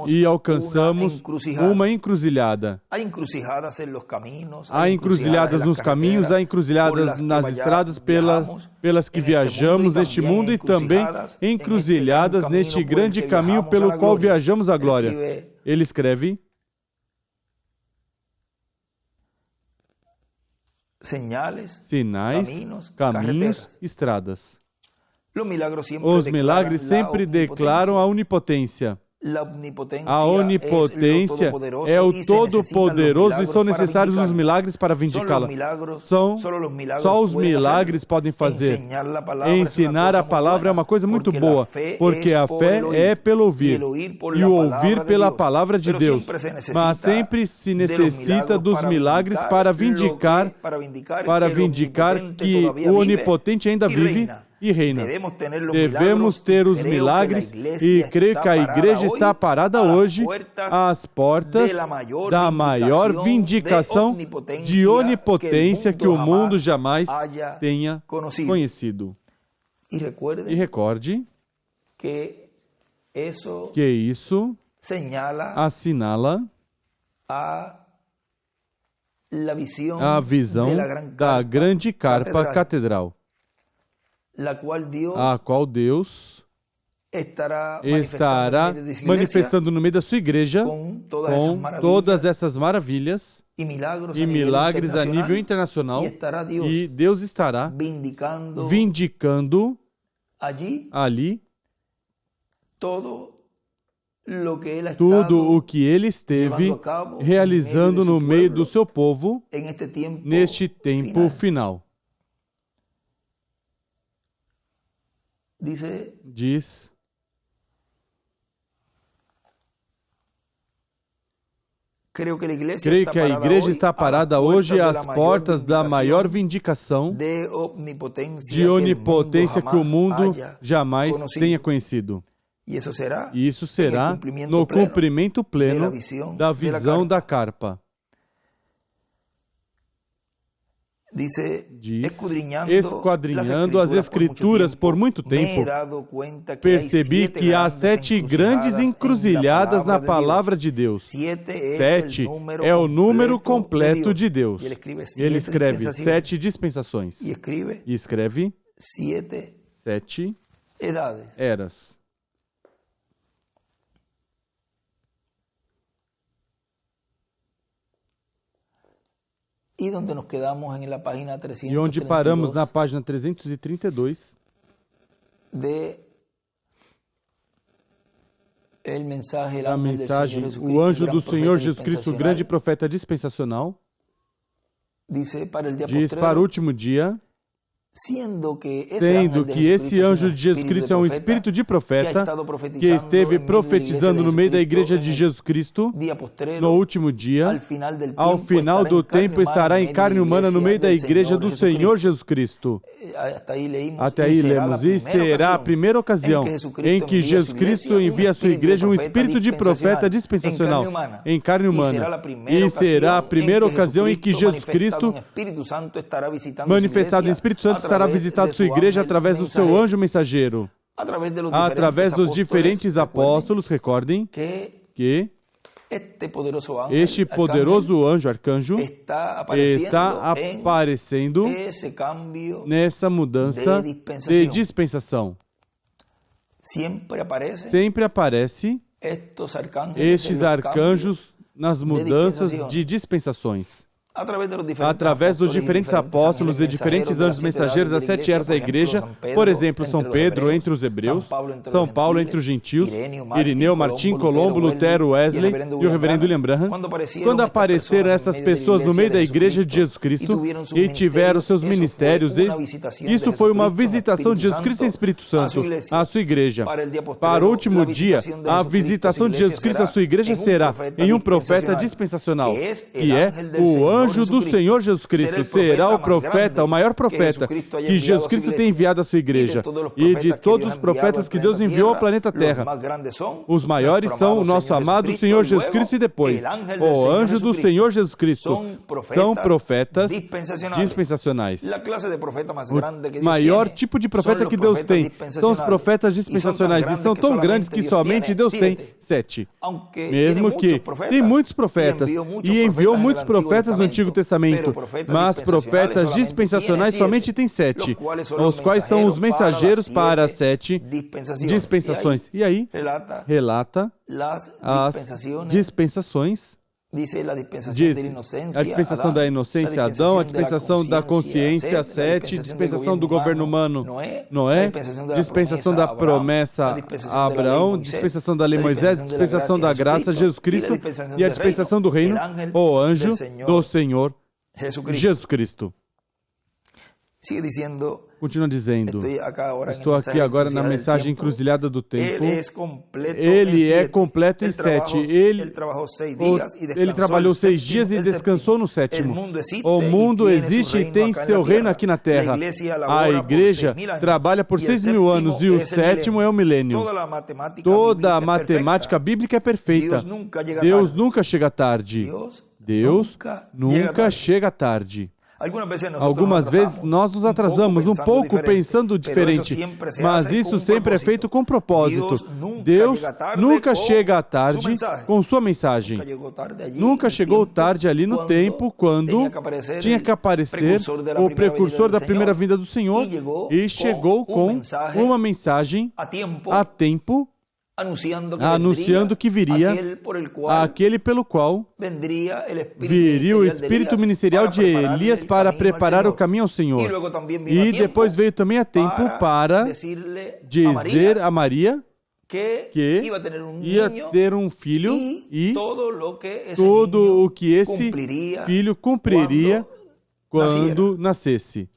e alcançamos uma encruzilhada. Há encruzilhadas nos caminhos, há encruzilhadas nas estradas pelas que viajamos neste mundo e também encruzilhadas neste grande caminho pelo qual viajamos à glória. Ele escreve, sinais, caminhos, estradas. Os milagres sempre declaram a onipotência. A onipotência é o Todo-Poderoso e são necessários os milagres para vindicá-la. Só os milagres podem fazer. Ensinar a palavra é uma coisa muito boa, porque a fé é pelo ouvir, e o ouvir pela palavra de Deus. Mas sempre se necessita dos milagres para vindicar que o Onipotente ainda vive e reina. Devemos ter os milagres e creio que a igreja está parada hoje às portas da maior vindicação de onipotência que o mundo jamais tenha conhecido. E recorde que isso assinala a visão da grande carpa catedral, a qual Deus estará manifestando no meio da sua igreja com todas essas maravilhas e milagres a nível internacional, e Deus estará vindicando ali tudo o que ele esteve realizando no meio do seu povo neste tempo final. Diz: creio que a igreja está parada hoje às portas da maior vindicação de onipotência que o mundo jamais tenha conhecido. E isso será no cumprimento pleno da visão da carpa. Diz, esquadrinhando as Escrituras por muito tempo, percebi que há 7 grandes encruzilhadas na palavra de Deus. 7 é o número completo de Deus. Ele escreve 7 dispensações. E escreve 7 eras. E onde paramos na página 332 a mensagem, o anjo do Senhor Jesus Cristo, o grande profeta dispensacional, diz para o último dia, sendo que esse anjo de Jesus Cristo é um espírito de profeta que esteve profetizando no meio da igreja de Jesus Cristo no último dia, ao final do tempo estará em carne humana no meio da igreja do Senhor Jesus Cristo. Até aí lemos, e será a primeira ocasião em que Jesus Cristo envia à sua igreja um espírito de profeta dispensacional em carne humana. E será a primeira ocasião em que Jesus Cristo, manifestado em Espírito Santo, estará visitado sua igreja através do seu anjo mensageiro, através dos diferentes apóstolos. Recordem que este poderoso anjo, arcanjo, está aparecendo nessa mudança de dispensação. Sempre aparece estes arcanjos nas mudanças de dispensações. Através dos diferentes apóstolos e diferentes anjos mensageiros das 7 eras da igreja, por exemplo, São Pedro entre os hebreus, São Paulo entre os gentios, Irineu, Martim, Colombo, Lutero, Wesley e o reverendo William Branham. Quando apareceram essas pessoas no meio da igreja de Jesus Cristo e tiveram seus ministérios, isso foi uma visitação de Jesus Cristo em Espírito Santo à sua igreja. Para o último dia, a visitação de Jesus Cristo à sua igreja será em um profeta dispensacional, que é o anjo do Senhor Jesus Cristo. Será o profeta, o maior profeta que Jesus Cristo tem enviado à sua igreja. E de todos os profetas que Deus enviou ao planeta Terra, os maiores são o nosso amado Senhor Jesus Cristo e depois o anjo do Senhor Jesus Cristo. São profetas dispensacionais. O maior tipo de profeta que Deus tem são os profetas dispensacionais. E são tão grandes que somente Deus tem 7. Mesmo que tem muitos profetas e enviou muitos profetas no Antigo Testamento, mas profetas dispensacionais somente tem 7, os quais são os mensageiros para as 7 dispensações. E aí, relata as dispensações. Diz a dispensação da inocência, Adão, a dispensação da consciência, 7, dispensação do governo humano, Noé, dispensação da promessa, Abraão, dispensação da lei, Moisés, dispensação da graça, Jesus Cristo, e a dispensação do reino, o anjo do Senhor Jesus Cristo. Continua dizendo, estou aqui agora na mensagem encruzilhada do tempo. Ele é completo em 7. Ele trabalhou 6 dias e descansou no 7º. O mundo existe e tem seu reino aqui na terra. A igreja trabalha por 6.000 anos e o 7º é o milênio. Toda a matemática bíblica é perfeita. Deus nunca chega tarde. Deus nunca chega tarde. Algumas vezes nós nos atrasamos um pouco pensando diferente, mas isso sempre é feito com propósito. Deus nunca chega tarde com sua mensagem. Nunca chegou tarde ali no tempo quando tinha que aparecer o precursor da primeira vinda do Senhor e chegou com uma mensagem a tempo anunciando que viria aquele pelo qual viria o espírito ministerial de Elias para preparar o caminho ao Senhor. E depois veio também a tempo para dizer a Maria que ia ter um filho e tudo o que esse filho cumpriria quando nascesse.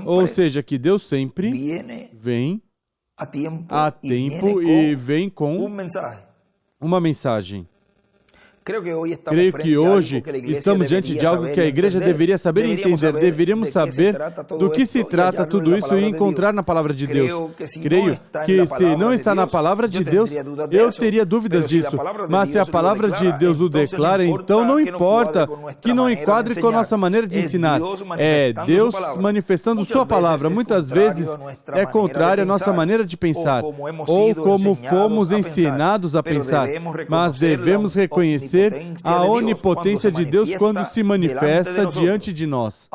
Ou seja, que Deus sempre vem a tempo e vem com uma mensagem. Creio que hoje estamos diante de algo que a igreja deveria saber e entender. Deveríamos saber do que se trata tudo isso e encontrar na palavra de Deus. Creio que se não está na palavra de Deus, eu teria dúvidas disso. Mas se a palavra de Deus o declara, então não importa que não enquadre com a nossa maneira de ensinar. É Deus manifestando sua palavra. Muitas vezes é contrária à nossa maneira de pensar ou como fomos ensinados a pensar. Mas devemos reconhecer a onipotência de Deus quando se manifesta diante de nós.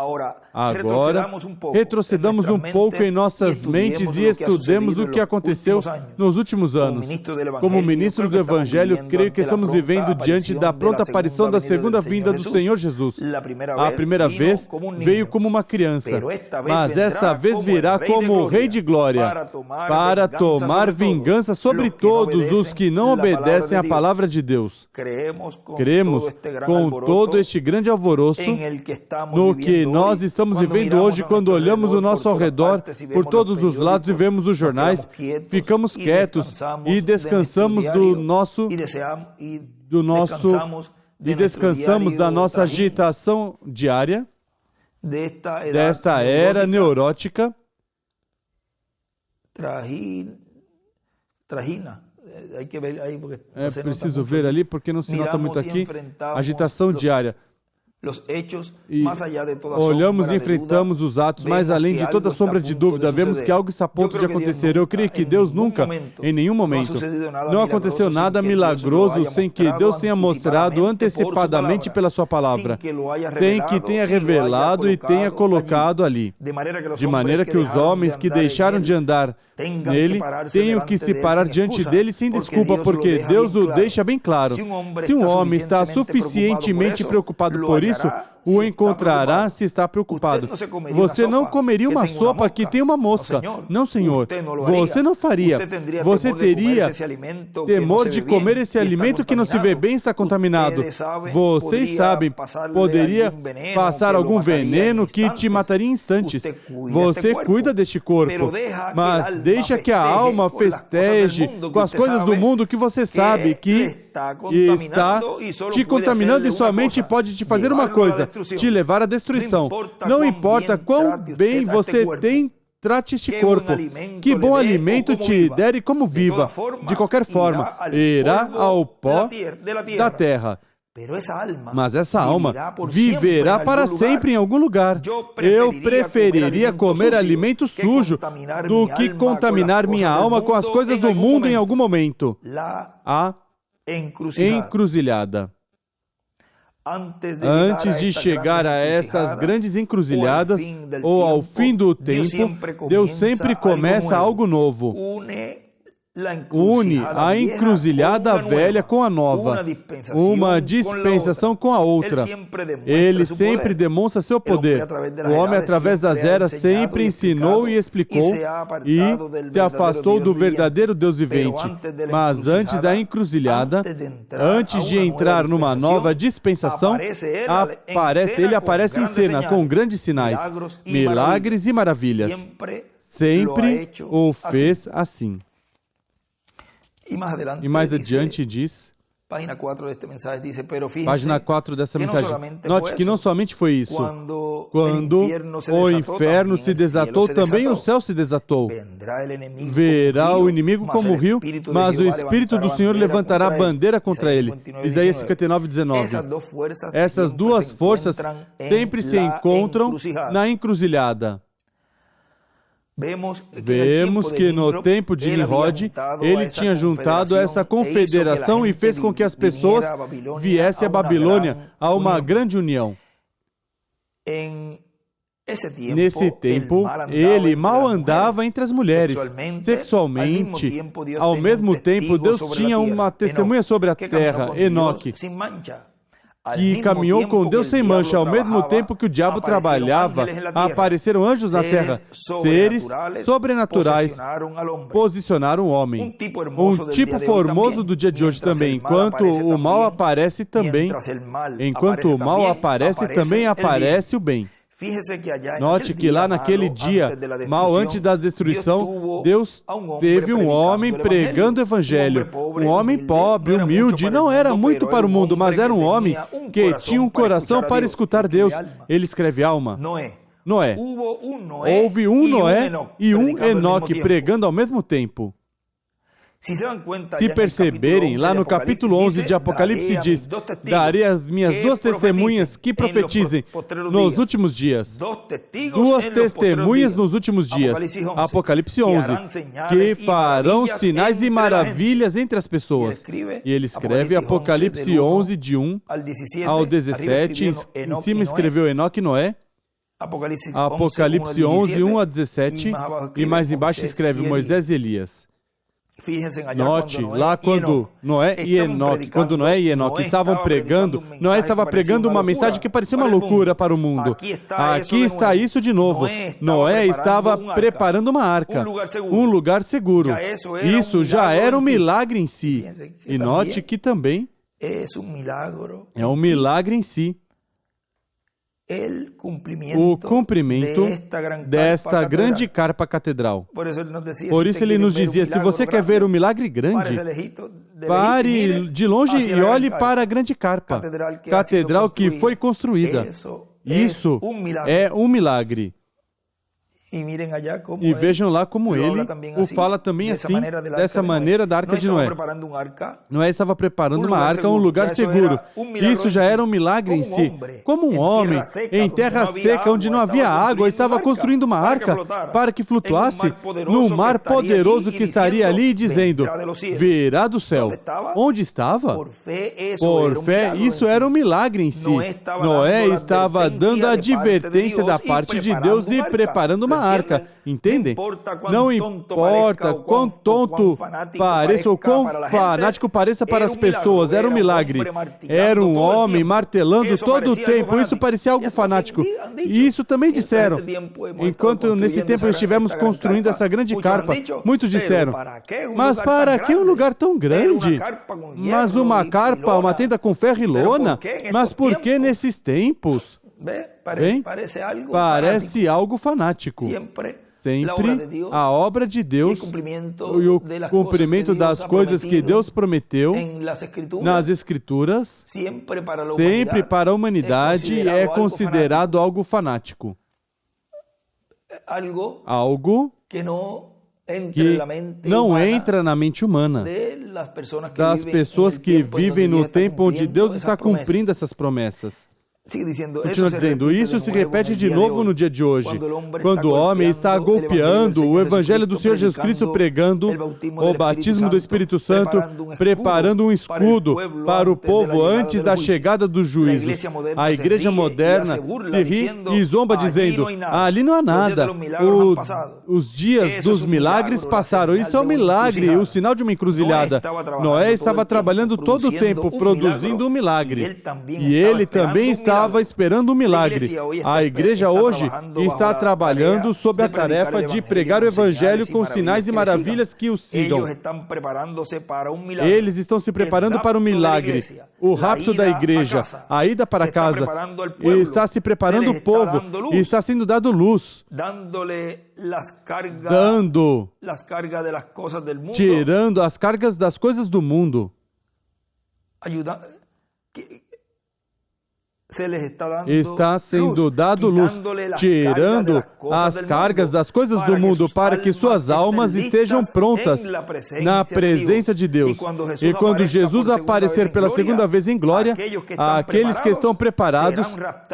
Agora, retrocedamos um pouco em nossas mentes e estudemos o que aconteceu nos últimos anos. Como ministro do Evangelho, creio que estamos vivendo diante da pronta aparição da segunda vinda do Senhor Jesus. A primeira vez veio como uma criança, mas essa vez virá como o Rei de Glória, para tomar vingança sobre todos os que não obedecem à palavra de Deus. Cremos com todo este grande alvoroço no que nós estamos vivendo hoje quando olhamos o nosso ao redor por todos os lados e vemos os jornais, ficamos quietos e descansamos da nossa agitação diária, desta era neurótica, é preciso ver ali porque não se nota muito aqui, agitação diária. E olhamos e enfrentamos os atos, mais além de toda sombra de dúvida, vemos que algo está a ponto de acontecer. Eu creio que Deus nunca, em nenhum momento, não aconteceu nada milagroso sem que Deus tenha mostrado antecipadamente pela sua palavra, sem que tenha revelado e tenha colocado ali. De maneira que os homens que deixaram de andar nele tenham que se parar diante dele sem desculpa, porque Deus o deixa bem claro. Se um homem está suficientemente preocupado por isso, o encontrará se está preocupado. Você não comeria uma sopa que tem uma mosca. Não, Senhor. Você não faria. Você teria temor de comer esse alimento que não se vê bem e está contaminado. Vocês sabem, poderia passar algum veneno que te mataria em instantes. Você cuida deste corpo, mas deixa que a alma festeje com as coisas do mundo que você sabe que está te contaminando e somente pode te fazer uma coisa: te levar à destruição. Não importa quão bem você tem, trate este corpo. Que bom alimento te der e como viva. De qualquer forma, irá ao pó da terra. Mas essa alma viverá para sempre em algum lugar. Eu preferiria comer alimento sujo do que contaminar minha alma com as coisas do mundo em algum momento. A encruzilhada. Antes de chegar a essas grandes encruzilhadas ou ao fim do tempo, Deus sempre começa algo novo. Une a encruzilhada velha com a nova, uma dispensação com a outra. Ele sempre demonstra seu poder. O homem, através das eras, sempre ensinou e explicou e se afastou do verdadeiro Deus vivente. Mas antes da encruzilhada, antes de entrar numa nova dispensação, ele aparece em cena com grandes sinais, milagres e maravilhas. Sempre o fez assim. E mais adiante diz, página 4 dessa mensagem, note que não somente foi isso. Quando o inferno se desatou, também o céu se desatou. Verá o inimigo como o rio, mas o Espírito do Senhor levantará a bandeira contra ele. Isaías 59, 19. Essas duas forças sempre se encontram na encruzilhada. Vemos que no tempo de Nimrod, ele tinha juntado essa confederação e fez com que as pessoas viessem à Babilônia a uma grande união. Nesse tempo, ele mal andava entre as mulheres, sexualmente. Ao mesmo tempo, Deus tinha uma testemunha sobre a terra, Enoque, que caminhou com Deus sem mancha. Ao mesmo tempo que o diabo trabalhava, apareceram anjos na terra, seres sobrenaturais, posicionaram o homem. Um tipo formoso do dia de hoje também. Enquanto o mal aparece também, aparece o bem. Note que lá naquele dia, mal antes da destruição, Deus teve um homem pregando o evangelho. Um homem pobre, humilde, não era muito para o mundo, mas era um homem que tinha um coração para escutar Deus. Ele escreve alma. Noé. Houve um Noé e um Enoque pregando ao mesmo tempo. Se perceberem, lá no capítulo 11 de Apocalipse diz: darei as minhas duas testemunhas que profetizem nos últimos dias. Duas testemunhas nos últimos dias. Apocalipse 11. Que farão sinais e maravilhas entre as pessoas. E ele escreve Apocalipse 11, de 1 ao 17. Em cima escreveu Enoque e Noé. Apocalipse 11, 1 a 17. E mais embaixo escreve Moisés e Elias. Note, lá quando Noé e Enoque estavam pregando, Noé estava pregando uma mensagem que parecia uma loucura para o mundo. Aqui está isso de novo. Noé estava preparando uma arca, um lugar seguro. Isso já era um milagre em si. E note que também é um milagre em si. O cumprimento desta grande carpa catedral. Por isso ele nos dizia, se você quer ver um milagre grande, pare de longe e olhe para a grande carpa, catedral que foi construída. Isso é um milagre. E vejam lá como ele o fala também assim, dessa maneira da arca de Noé. Noé estava preparando uma arca, um lugar seguro. Isso já era um milagre em si. Como um homem, em terra seca, onde não havia água, estava construindo uma arca para que flutuasse no mar poderoso que estaria ali, dizendo, virá do céu. Onde estava? Por fé, isso era um milagre em si. Noé estava dando a advertência da parte de Deus e preparando uma arca, entendem? Não importa quão tonto pareça ou quão fanático pareça para as pessoas, era um milagre. Era um homem martelando todo o tempo, isso parecia algo fanático. E isso também disseram. Enquanto nesse tempo estivemos construindo essa grande carpa, muitos disseram, mas para que um lugar tão grande? Mas uma carpa, uma tenda com ferro e lona? Mas por que nesses tempos? Bem, parece algo fanático. Sempre a obra de Deus e o cumprimento das coisas que Deus prometeu nas Escrituras, sempre para a humanidade é considerado algo fanático. Algo que não entra na mente humana das pessoas que vivem no tempo onde Deus está cumprindo essas promessas. Continua dizendo, isso se repete de novo no dia de hoje, quando o homem está golpeando o Evangelho do Senhor Jesus Cristo, pregando o batismo do Espírito Santo, preparando um escudo para o povo antes da chegada dos juízos. A igreja moderna se ri e zomba dizendo, ali não há nada, os dias dos milagres passaram. Isso é um milagre, o sinal de uma encruzilhada. Noé estava trabalhando todo o tempo, produzindo um milagre. E ele também estava esperando um milagre. A igreja hoje está trabalhando sob a tarefa de pregar o Evangelho com sinais e maravilhas que o sigam. Eles estão se preparando para um milagre. O rapto da igreja, a ida para casa. Está se preparando o povo e está sendo dado luz. Tirando as cargas das coisas do mundo. Está sendo dado luz, tirando as cargas das coisas do mundo para que suas almas estejam prontas na presença de Deus. E quando Jesus aparecer pela segunda vez em glória, aqueles que estão preparados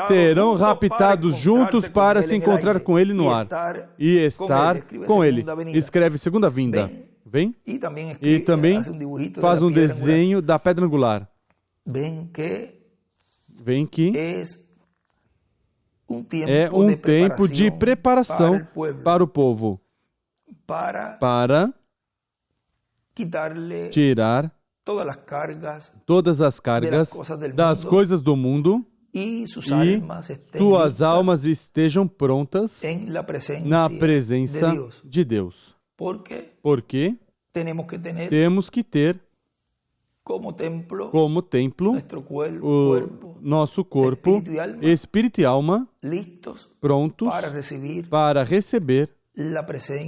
serão raptados juntos para se encontrar com Ele no ar e estar com Ele. Escreve segunda vinda. Vem? E também faz um desenho da pedra angular. Vem que é um tempo de preparação para o povo, para tirar todas as cargas das coisas do mundo e suas almas estejam prontas na presença de Deus. Porque temos que ter como templo o nosso corpo, espírito e alma prontos para receber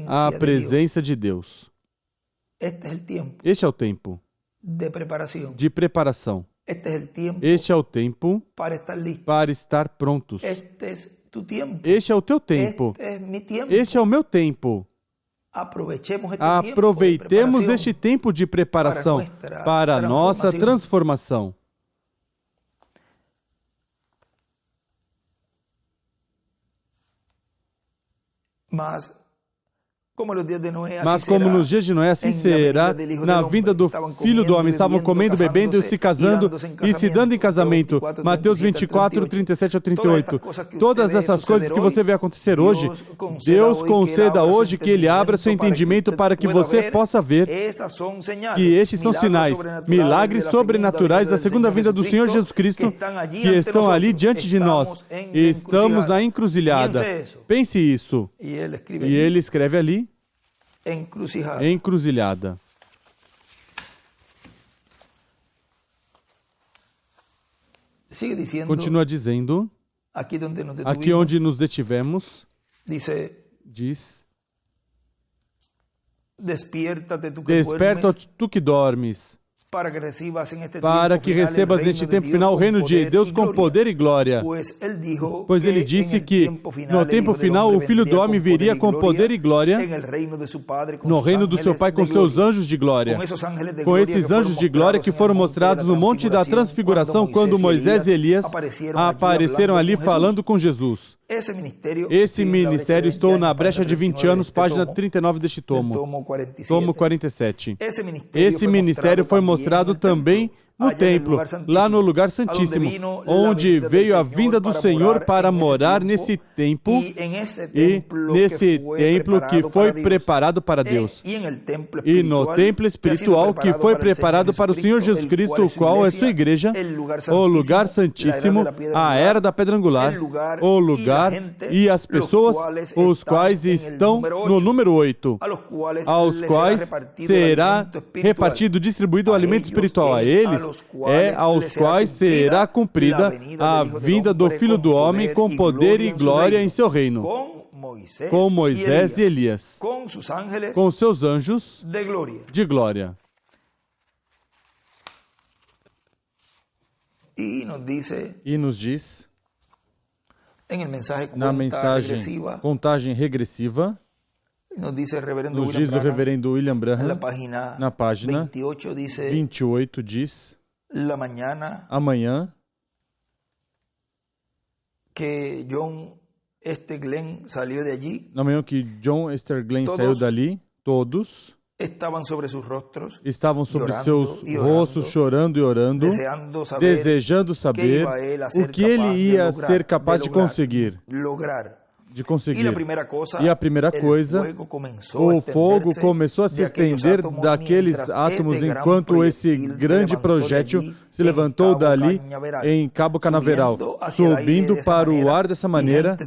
a presença de Deus. Este é o tempo de preparação. Este é o tempo para estar prontos. Este é o teu tempo. Este é o meu tempo. Aproveitemos este tempo de preparação para a nossa transformação. Mas como nos dias de Noé, assim será na vinda do Filho do Homem. Estavam comendo, bebendo, se casando e se dando em casamento. Mateus 24, 37 a 38. Todas essas coisas que você vê acontecer hoje, Deus conceda hoje que Ele abra seu entendimento para que você possa ver que estes são sinais, milagres sobrenaturais da segunda vinda do Senhor Jesus Cristo que estão ali diante de nós. Estamos na encruzilhada. Pense isso. E ele escreve ali, encruzilhada. Continua dizendo, aqui onde nos detivemos, diz, desperta tu que dormes, para que recebas neste tempo final o reino de Deus com poder e glória. Pois ele disse que no tempo final o Filho do Homem viria com poder e glória no reino do seu Pai com seus anjos de glória. Com esses anjos de glória que foram mostrados no Monte da Transfiguração quando Moisés e Elias apareceram ali falando com Jesus. Esse ministério, estou na brecha de 20 anos, página 39 deste tomo 47. Esse ministério foi mostrado também no templo, lá no lugar santíssimo, onde veio a vinda do Senhor para morar nesse templo e nesse templo que foi preparado para Deus. E no templo espiritual que foi preparado para o Senhor Jesus Cristo, o qual é sua igreja, o lugar santíssimo, a era da pedra angular, o lugar e as pessoas, os quais estão no número 8, aos quais será repartido, distribuído o alimento espiritual a eles, aos quais será cumprida a vinda do Filho do Homem com poder e glória em seu reino, com Moisés e Elias, com seus anjos de glória. E nos diz, na mensagem Contagem Regressiva, nos diz o reverendo William Branham, na página 28, diz, amanhã, que John Esther Glenn saiu de allí, na manhã que John Esther Glenn saiu dali, todos estavam sobre seus rostos, chorando e orando, desejando saber o que ele ia ser capaz de conseguir. E a primeira coisa, o fogo começou a se estender daqueles átomos enquanto esse grande projétil se levantou dali em Cabo Canaveral, subindo para o ar dessa maneira,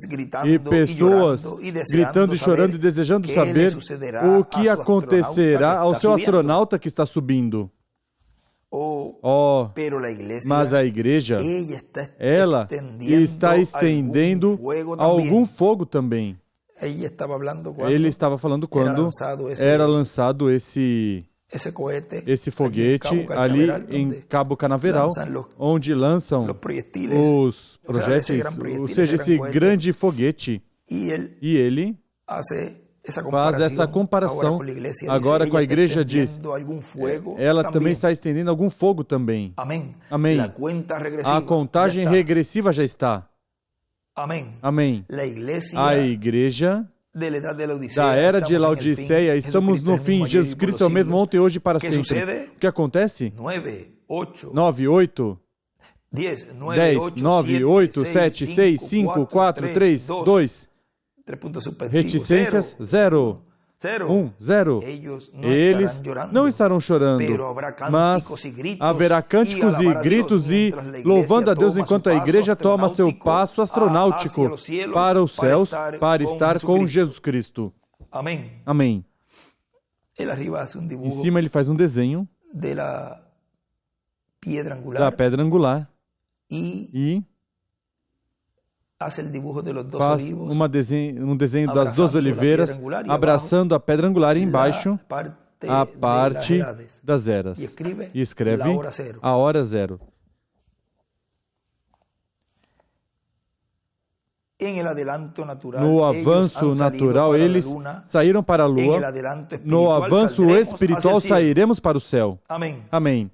e pessoas gritando e chorando e desejando saber o que acontecerá ao seu astronauta que está subindo. Mas a igreja, ela está estendendo algum fogo também. Ele estava falando quando era lançado esse foguete ali em Cabo Canaveral, onde lançam os projéteis, ou seja, esse grande foguete. E ele faz essa comparação agora com a igreja, diz, ela também está estendendo algum fogo também. Amém. A contagem regressiva já está. Amém. A igreja da era de Laodiceia, estamos no fim. Jesus Cristo é o mesmo ontem, hoje e para sempre. O que acontece? 9, 8. 10, 9, 8, 7, 6, 5, 4, 3, 2. Reticências, 0. 1, 0. Eles não estarão chorando, mas haverá cânticos e gritos e louvando a Deus enquanto a igreja toma seu passo astronáutico para os céus para estar com Jesus Cristo. Amém. Em cima ele faz um desenho da pedra angular e faz um desenho das duas oliveiras, abraçando a pedra angular e embaixo a parte das eras. E escreve a hora zero. No avanço natural, eles saíram para a lua. No avanço espiritual, sairemos para o céu. Amém.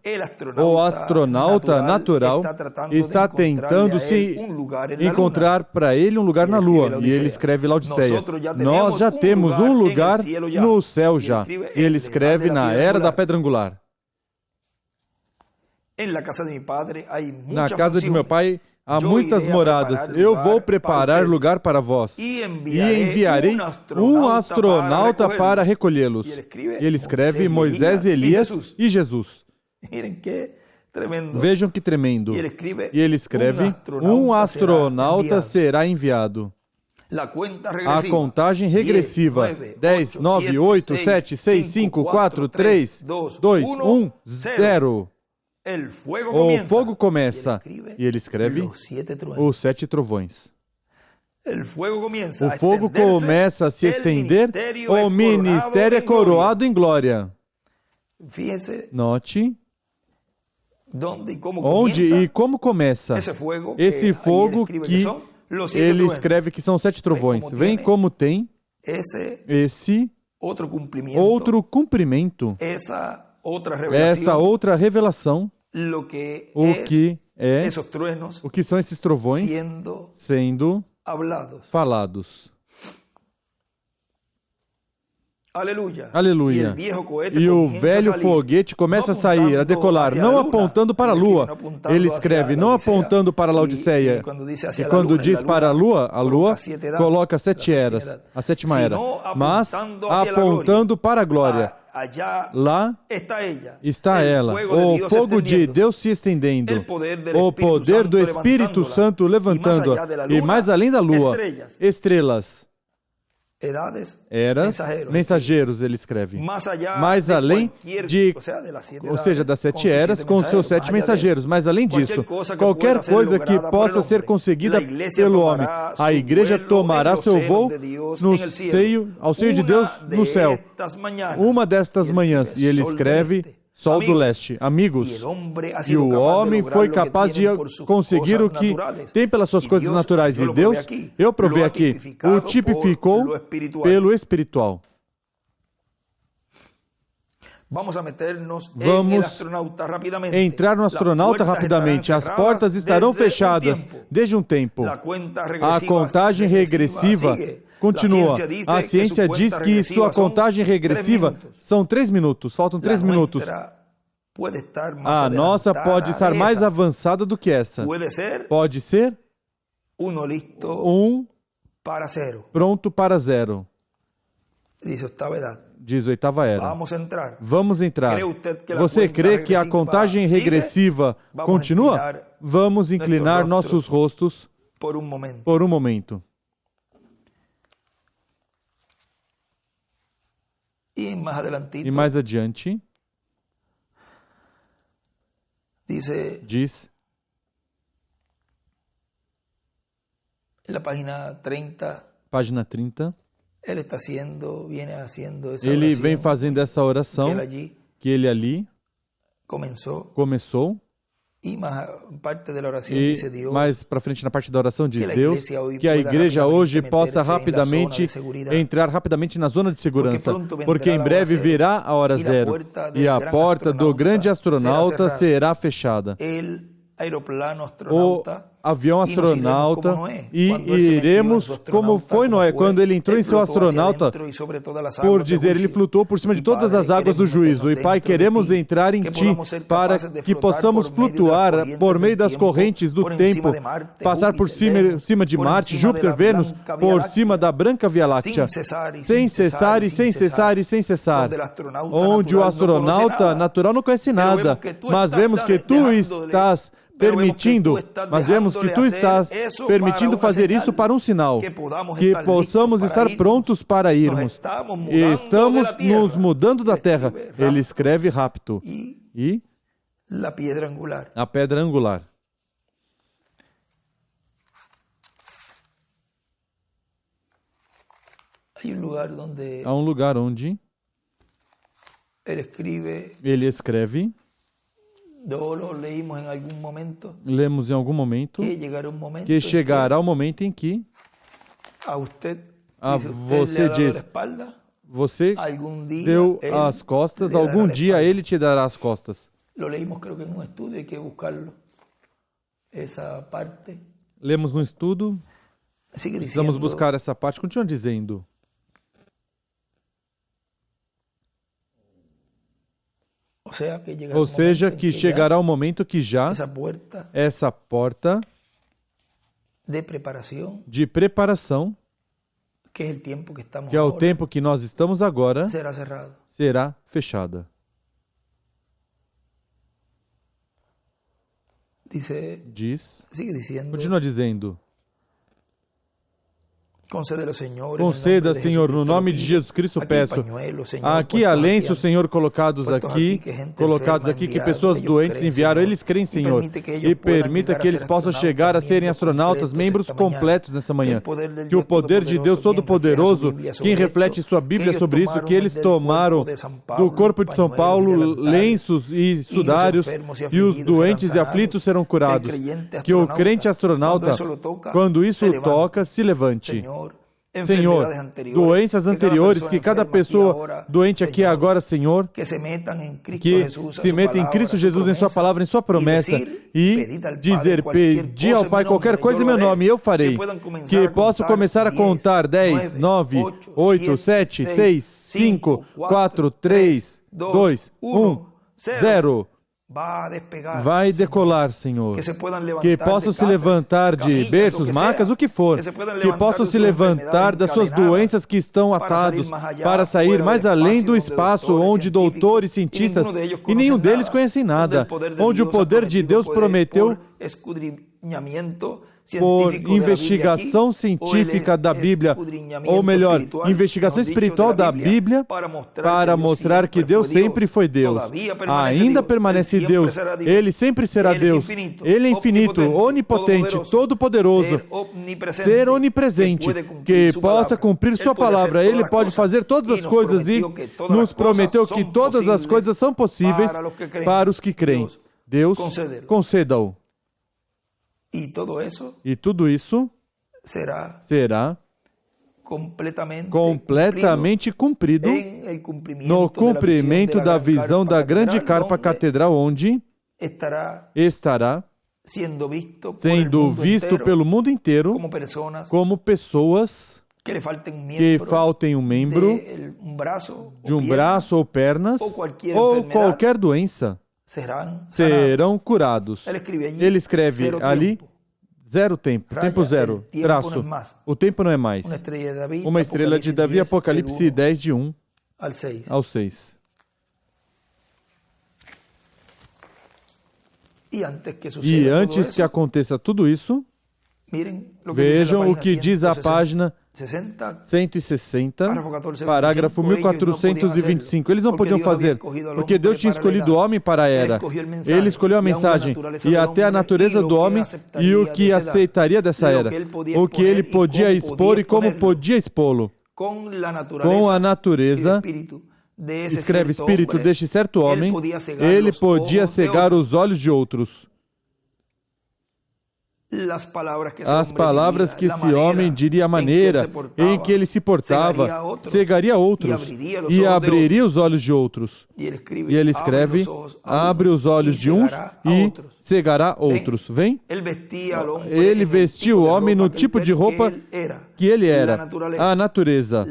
O astronauta natural está tentando se encontrar para ele um lugar na lua. E ele escreve Laodiceia. Nós já temos um lugar no céu já. E ele escreve na era da pedra angular. Na casa de meu pai há muitas moradas. Eu vou preparar lugar para vós. E enviarei um astronauta para recolhê-los. E ele escreve Moisés, Elias e Jesus. Vejam que tremendo. E ele escreve um astronauta será enviado. A contagem regressiva. 10, 9, 8, 7, 6, 5, 4, 3, 2, 1, 0. O fogo começa, e ele escreve os 7 trovões. O fogo começa a se estender, o ministério é coroado em glória. Note onde e como começa esse fogo que ele escreve que são 7 trovões. Vem como tem esse outro cumprimento. Essa outra revelação, o que são esses trovões sendo falados. Aleluia. E o velho foguete começa a sair, a decolar, não apontando para a lua. Ele escreve, não apontando para a Laodiceia. E quando diz para a lua coloca 7 eras, a 7ª era. Mas apontando para a glória. Lá está ela, o fogo de Deus se estendendo, o poder do Espírito Santo levantando, e mais além da lua, estrelas. Eras, mensageiros, ele escreve. Mais além das 7 eras, com seus 7 mensageiros. Mas além disso, qualquer coisa que possa ser conseguida pelo homem, a igreja tomará seu voo ao seio de Deus no céu. Uma destas manhãs. E ele escreve Sol do Leste. Amigos, e o homem foi capaz de conseguir o que tem pelas suas coisas naturais. E Deus, eu provei aqui, o tipificou pelo espiritual. Vamos entrar no astronauta rapidamente. As portas estarão fechadas desde um tempo. A contagem regressiva continua. A ciência diz que sua contagem regressiva são 3 minutos. Faltam 3 minutos. A nossa pode estar mais avançada do que essa. Pode ser pronto para 0. Diz a 8ª era. Vamos entrar. Você crê que a contagem regressiva continua? Vamos inclinar nossos rostos por um momento. E mais adiante, diz, página 30, ele vem fazendo essa oração que ele ali começou. E mais para frente na parte da oração diz Deus que a igreja hoje possa entrar rapidamente na zona de segurança, porque em breve virá a hora 0 e a porta do grande astronauta será fechada. O avião astronauta e iremos como foi Noé, quando ele entrou em seu astronauta, por dizer, ele flutuou por cima de todas as águas do juízo. E Pai, queremos entrar em Ti para que possamos flutuar por meio das correntes do tempo, passar por cima de Marte, Júpiter, Vênus, por cima da branca Via Láctea, sem cessar e sem cessar e sem cessar, onde o astronauta natural não conhece nada, mas vemos que Tu estás permitindo, fazer isso para um sinal, que possamos estar prontos para irmos. Estamos nos mudando da terra. Ele escreve rápido. E a pedra angular. Há um lugar onde ele escreve. Lemos em algum momento que chegará o momento em que você diz, você deu as costas, algum dia ele te dará as costas. Lemos no estudo, precisamos buscar essa parte. Continua dizendo. Ou seja, que chegará o momento que já essa porta de preparação, que é o tempo que nós estamos agora, será fechada. Continua dizendo. Conceda, Senhor, no nome de Jesus Cristo, peço. Aqui há lenços, Senhor, colocados aqui, que pessoas doentes enviaram. Eles creem, Senhor, e permita que eles possam chegar a serem astronautas, membros completos nessa manhã. Que o poder de Deus Todo-Poderoso, quem reflete sua Bíblia sobre isso, que eles tomaram do corpo de São Paulo lenços e sudários, e os doentes e aflitos serão curados. Que o crente astronauta, quando isso o toca, se levante. Senhor, doenças anteriores, que cada pessoa doente aqui agora, Senhor, que se meta em Cristo Jesus, em Sua palavra, em Sua promessa, e dizer, pedir ao Pai qualquer coisa em meu nome, e eu farei. Que possa começar a contar 10, 9, 8, 7, 6, 5, 4, 3, 2, 1, 0. Vai decolar, Senhor. Que possam se levantar de berços, macas, o que for. Que possam se levantar das suas doenças que estão atados, para sair mais além do espaço onde doutores, cientistas, e nenhum deles conhecem nada, onde o poder de Deus prometeu, por investigação científica da Bíblia, ou melhor, investigação espiritual da Bíblia, para mostrar que Deus sempre foi Deus. Ainda permanece Deus. Ele sempre será Deus. Ele é infinito, onipotente, todo-poderoso, ser onipresente, que possa cumprir Sua palavra. Ele pode fazer todas as coisas e nos prometeu que todas as coisas são possíveis para os que creem. Deus, conceda-o. E tudo isso será completamente cumprido no cumprimento da visão da grande carpa catedral, onde estará sendo visto pelo mundo inteiro como pessoas que faltem um membro, de um braço ou pernas, ou qualquer doença, serão curados. Ele escreve ali, zero tempo, tempo zero, traço. O tempo não é mais. Uma estrela de Davi, Apocalipse 10, de 1 ao 6. E antes que aconteça tudo isso, vejam o que diz a página 160, parágrafo 1425. Eles não podiam fazer, porque Deus tinha escolhido o homem para a era. Ele escolheu a mensagem e até a natureza do homem e o que aceitaria dessa era, o que ele podia expor e como podia expô-lo. Com a natureza, escreve espírito deste certo homem, ele podia cegar os olhos de outros. as palavras que esse homem diria, a maneira em que ele se portava, cegaria outros e abriria os olhos de outros. E ele escreve, abre os olhos de uns e cegará outros. Vem? Ele vestiu o homem no tipo de roupa que ele era, a natureza,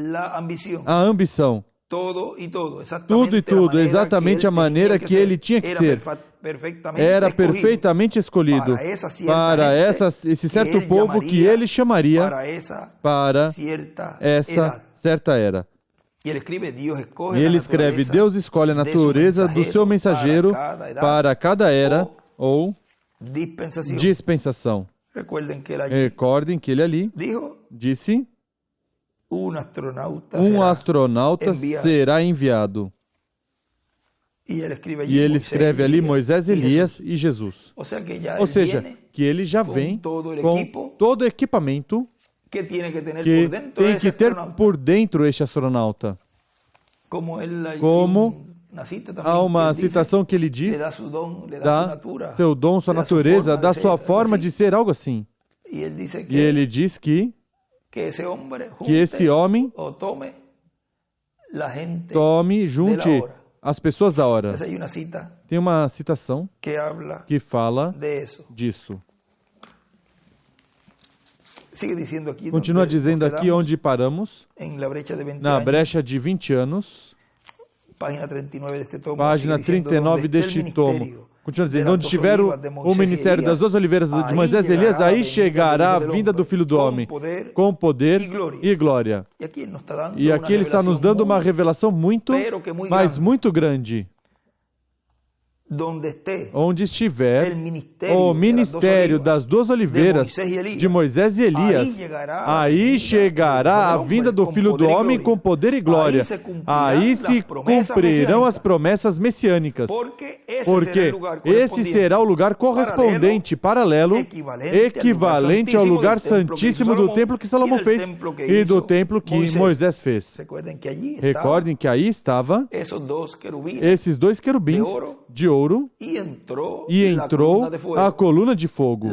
a ambição. Tudo e tudo, exatamente a maneira que ele tinha que ser. Era perfeitamente escolhido para esse certo povo que ele chamaria para essa certa era. E ele escreve, Deus escolhe a natureza do seu mensageiro para cada era ou dispensação. Recordem que ele ali disse, um astronauta será enviado. E ele escreve ali Moisés, Elias e Jesus. Ou seja, que ele já vem com todo o equipamento que tem que ter por dentro este astronauta. Como há uma citação que ele diz, dá seu dom, sua natureza, dá sua forma de ser, algo assim. E ele diz que esse homem tome, junte as pessoas da hora. Tem uma citação que fala disso. Continua dizendo aqui onde paramos, na brecha de 20 anos, página 39 deste tomo. Continua dizendo, onde estiver o ministério das duas oliveiras de Moisés e Elias, aí chegará a vinda do Filho do Homem, com poder e glória. E aqui ele está nos dando uma revelação muito, mas muito grande. Onde estiver o ministério das duas oliveiras de Moisés e Elias, aí chegará a vinda do Filho do Homem com poder e glória. Aí se cumprirão as promessas messiânicas, porque esse será o lugar correspondente, paralelo, equivalente ao lugar santíssimo do templo que Salomão fez e do templo que Moisés fez. Recordem que aí estava esses dois querubins de ouro e entrou a coluna de fogo,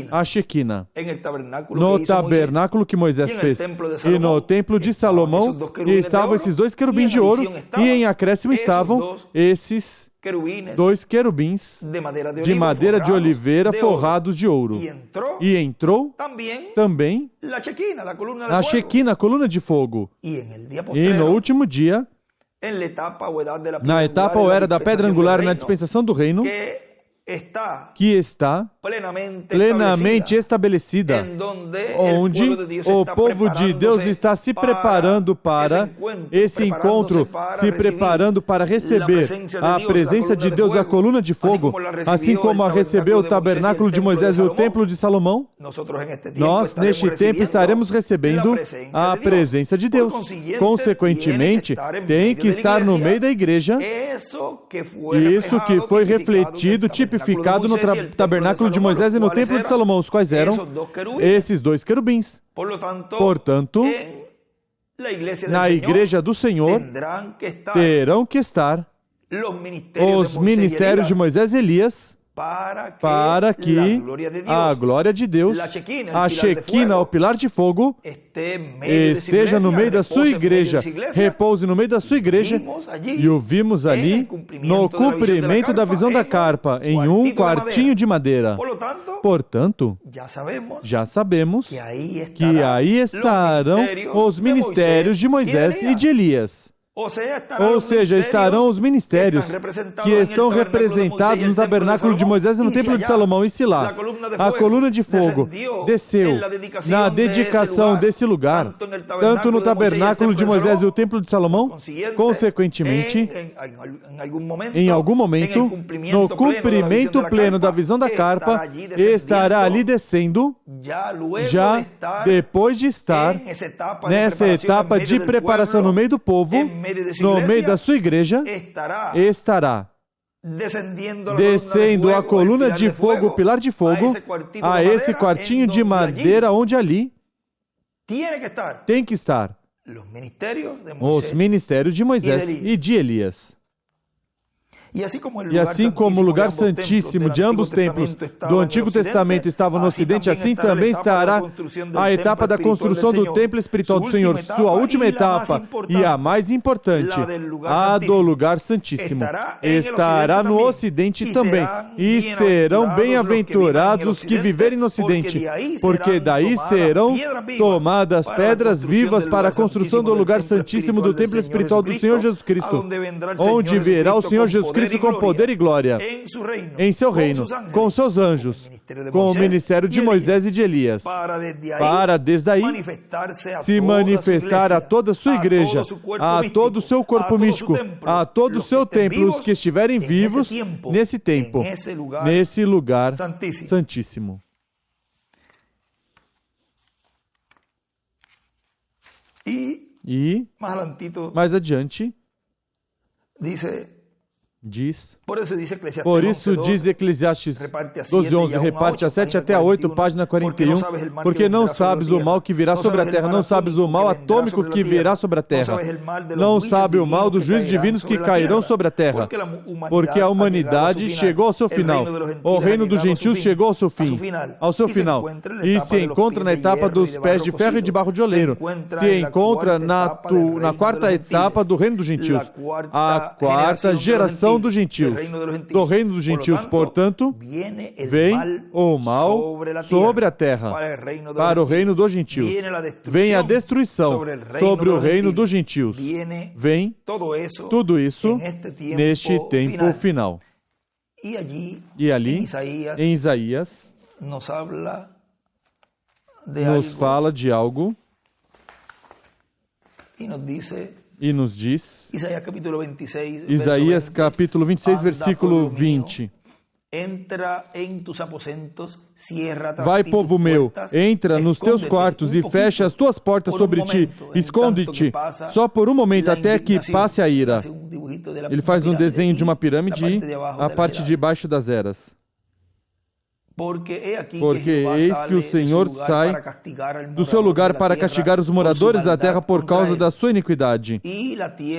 a Shequina, no tabernáculo que Moisés fez. E no templo de Salomão estavam esses dois querubins de ouro e em acréscimo estavam esses dois querubins de madeira de oliveira forrados de ouro. E entrou também a Shequina, a coluna de fogo. E no último dia, na etapa ou era da pedra angular na dispensação do reino, que está plenamente estabelecida, onde o povo de Deus está se preparando para esse encontro, se preparando para receber a presença de Deus, a coluna de fogo, assim como a recebeu o tabernáculo de Moisés e o templo de Salomão. Nós, neste tempo, estaremos recebendo a presença de Deus. Consequentemente, tem que estar no meio da igreja. Isso que foi refletido, tipificado no tabernáculo de Moisés e no templo de Salomão, os quais eram esses dois querubins. Portanto, na igreja do Senhor terão que estar os ministérios de Moisés e Elias, para que a glória de Deus, a Shequina, o pilar de fogo, esteja no meio da sua igreja, repouse no meio da sua igreja, e o vimos ali no cumprimento da visão da carpa, em um quartinho de madeira. Portanto, já sabemos que aí estarão os ministérios de Moisés e de Elias. Ou seja, estarão os ministérios que estão representados no tabernáculo de Moisés e no templo de Salomão. E se lá a coluna de fogo desceu na dedicação desse lugar, tanto no tabernáculo de Moisés e o templo de Salomão, consequentemente, em algum momento, no cumprimento pleno da visão da carpa, estará ali descendo, já depois de estar nessa etapa de preparação no meio do povo, no meio da sua igreja, estará descendo a coluna de fogo, o pilar de fogo, a esse quartinho de madeira, onde ali tem que estar os ministérios de Moisés e de Elias. E assim como o lugar santíssimo de ambos templos do Antigo Testamento estava no Ocidente, assim também estará a etapa da construção do templo espiritual do Senhor, sua última etapa e a mais importante, a do lugar santíssimo. Estará no Ocidente também, e serão bem-aventurados os que viverem no Ocidente, porque daí serão tomadas pedras vivas para a construção do lugar santíssimo do templo espiritual do Senhor Jesus Cristo, onde virá o Senhor Jesus Cristo com poder e glória, em seu reino, com seus anjos, com o ministério de Moisés e de Elias, para desde aí se manifestar a toda a sua igreja, a todo o seu corpo místico, a todo o seu templo, os que estiverem vivos nesse tempo, nesse lugar santíssimo. E mais adiante diz, por isso diz Eclesiastes 12:11, reparte a 7 até a 8, página 41, porque não sabes o mal que virá sobre a terra, não sabes o mal atômico que virá sobre a terra, não sabe o mal dos juízos divinos que cairão sobre a terra, porque a humanidade chegou ao seu final, o reino dos gentios chegou ao seu final, e se encontra na etapa dos pés de ferro e de barro de oleiro, se encontra na quarta etapa do reino dos gentios, a quarta geração dos gentios, do reino dos gentios. Portanto, vem o mal sobre a terra, para o reino dos gentios. Vem a destruição sobre o reino dos gentios. Vem tudo isso neste tempo final. E ali, em Isaías, nos fala de algo e nos diz, Isaías capítulo 26, versículo 20, vai, povo meu, entra nos teus quartos e fecha as tuas portas sobre ti, esconde-te, só por um momento, até que passe a ira. Ele faz um desenho de uma pirâmide, a parte de baixo das eras. Porque eis que o Senhor sai do seu lugar para castigar os moradores da terra por causa da sua iniquidade.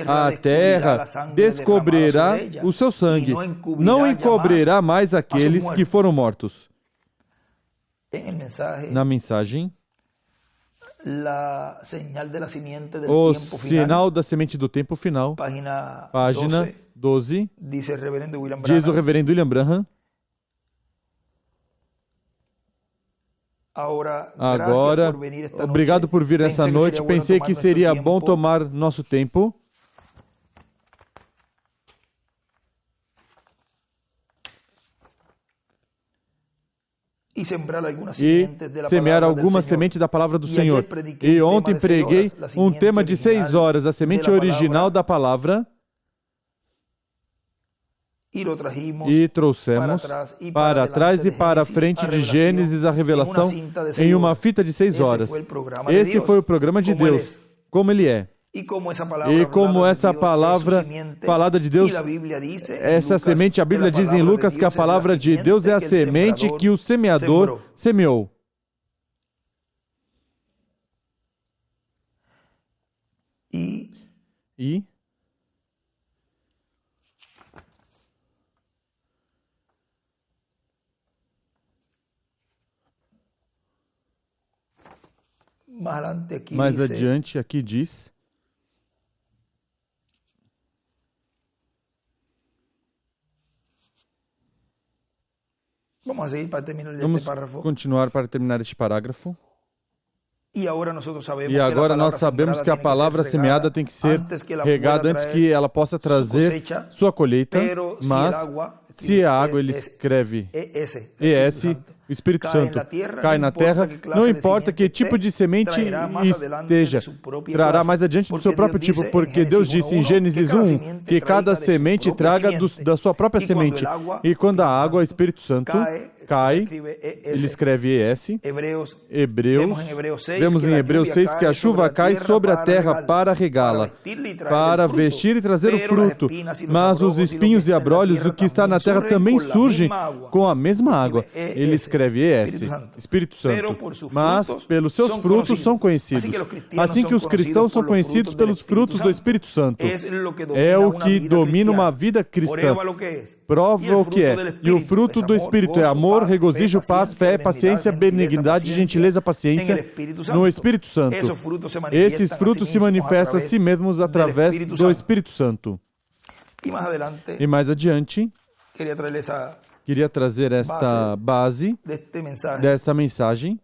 A terra descobrirá o seu sangue, não encobrirá mais aqueles que foram mortos. Na mensagem, o sinal da semente do tempo final, página 12, diz o reverendo William Branham, agora, obrigado por vir essa noite. Pensei que seria bom tomar nosso tempo e semear alguma semente da palavra do Senhor. E ontem preguei um tema de 6 horas, a semente original da palavra, e trouxemos para trás e para frente de Gênesis a revelação em uma fita de 6 horas. Esse foi o programa de Deus, como ele é. E como essa palavra falada de Deus, essa semente, a Bíblia diz em Lucas que a palavra de Deus é a semente que o semeador semeou. E mais adiante, aqui diz, vamos continuar para terminar este parágrafo. E agora nós sabemos que a palavra semeada tem que ser regada antes que ela possa trazer sua colheita, mas se a água, ele escreve ES, o Espírito Santo, cai na terra, não importa que tipo de semente esteja, trará mais adiante do seu próprio tipo, porque Deus disse em Gênesis 1 que cada semente traga da sua própria semente. E quando a água, o Espírito Santo, cai, ele escreve ES. Vemos em Hebreus 6 que a chuva cai sobre a terra para regá-la, para vestir e trazer o fruto. Mas os espinhos e abrolhos, o que está na terra, também surgem com a mesma água. Ele escreve ES, Espírito Santo. Mas pelos seus frutos são conhecidos. Assim que os cristãos são conhecidos pelos frutos do Espírito Santo. É o que domina uma vida cristã. Prova o que é. E o fruto do Espírito é amor, regozijo, paz, fé, paciência, benignidade, gentileza, paciência no Espírito Santo. Esses frutos se manifestam a si mesmos através do Espírito Santo. E mais adiante, queria trazer esta base dessa mensagem,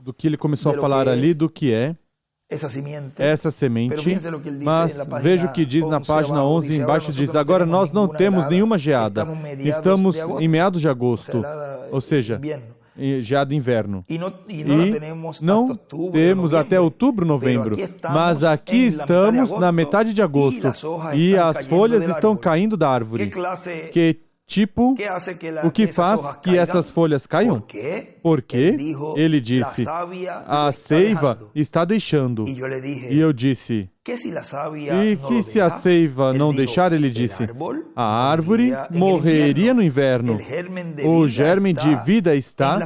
do que ele começou a falar ali, do que é essa semente. Mas veja o que diz na página 11, embaixo diz: agora nós não temos nenhuma geada, estamos em meados de agosto, ou seja, geada inverno, e não temos até outubro, novembro, mas aqui estamos na metade de agosto, e as folhas estão caindo da árvore. Que tipo, o que faz que essas folhas caiam? Porque ele disse, a seiva está deixando. E eu disse, e que se a seiva não deixar, ele disse, a árvore morreria no inverno. O germe de vida está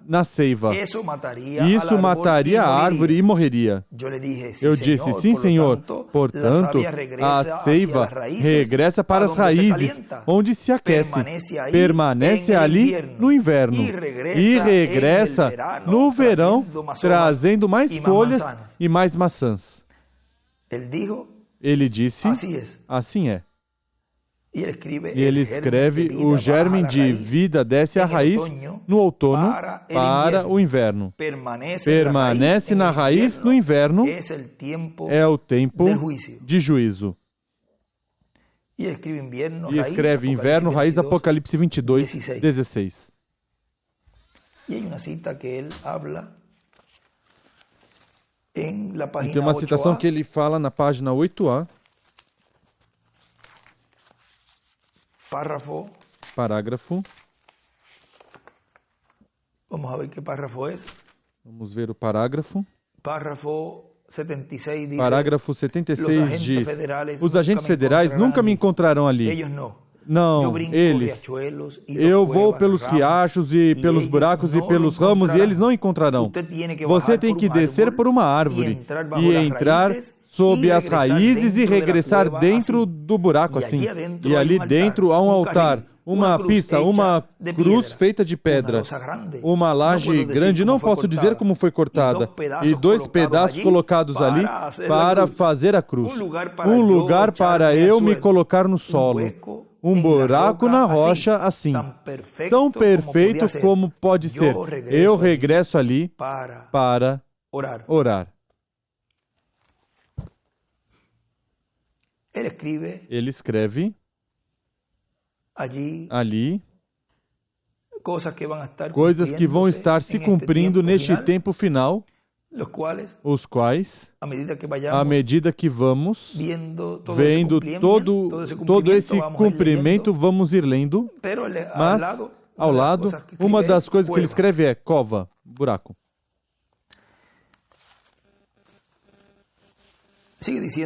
na seiva. Isso mataria a árvore e morreria. Eu disse, sim, Senhor. Portanto, a seiva regressa para as raízes, onde se aquece. Permanece ali no inverno. E regressa no verão, trazendo mais folhas e mais maçãs. Ele disse, assim é. E ele escreve, o germe de vida desce à raiz no outono para o inverno. Permanece na raiz no inverno, é o tempo de juízo. E escreve inverno, raiz, Apocalipse 22, 16. E tem uma citação que ele fala na página 8a. Parágrafo. Vamos ver o parágrafo. Parágrafo 76 diz: os agentes federais nunca me encontrarão ali. Não, eles. Eu vou pelos riachos e pelos buracos e pelos ramos e eles não encontrarão. Você tem que descer por uma árvore e entrar sob as raízes e regressar dentro do buraco assim. E ali dentro há um altar, uma pista, uma cruz feita de pedra, uma laje grande, não posso dizer como foi cortada, e 2 pedaços colocados ali para fazer a cruz. Um lugar para eu me colocar no solo. Um buraco na rocha assim, tão perfeito como pode ser. Eu regresso ali para orar. Ele escreve ali coisas que vão estar se cumprindo neste tempo final, os quais, à medida que vamos vendo todo esse cumprimento, vamos ir lendo, mas, ao lado, uma das coisas que ele escreve é cova, buraco.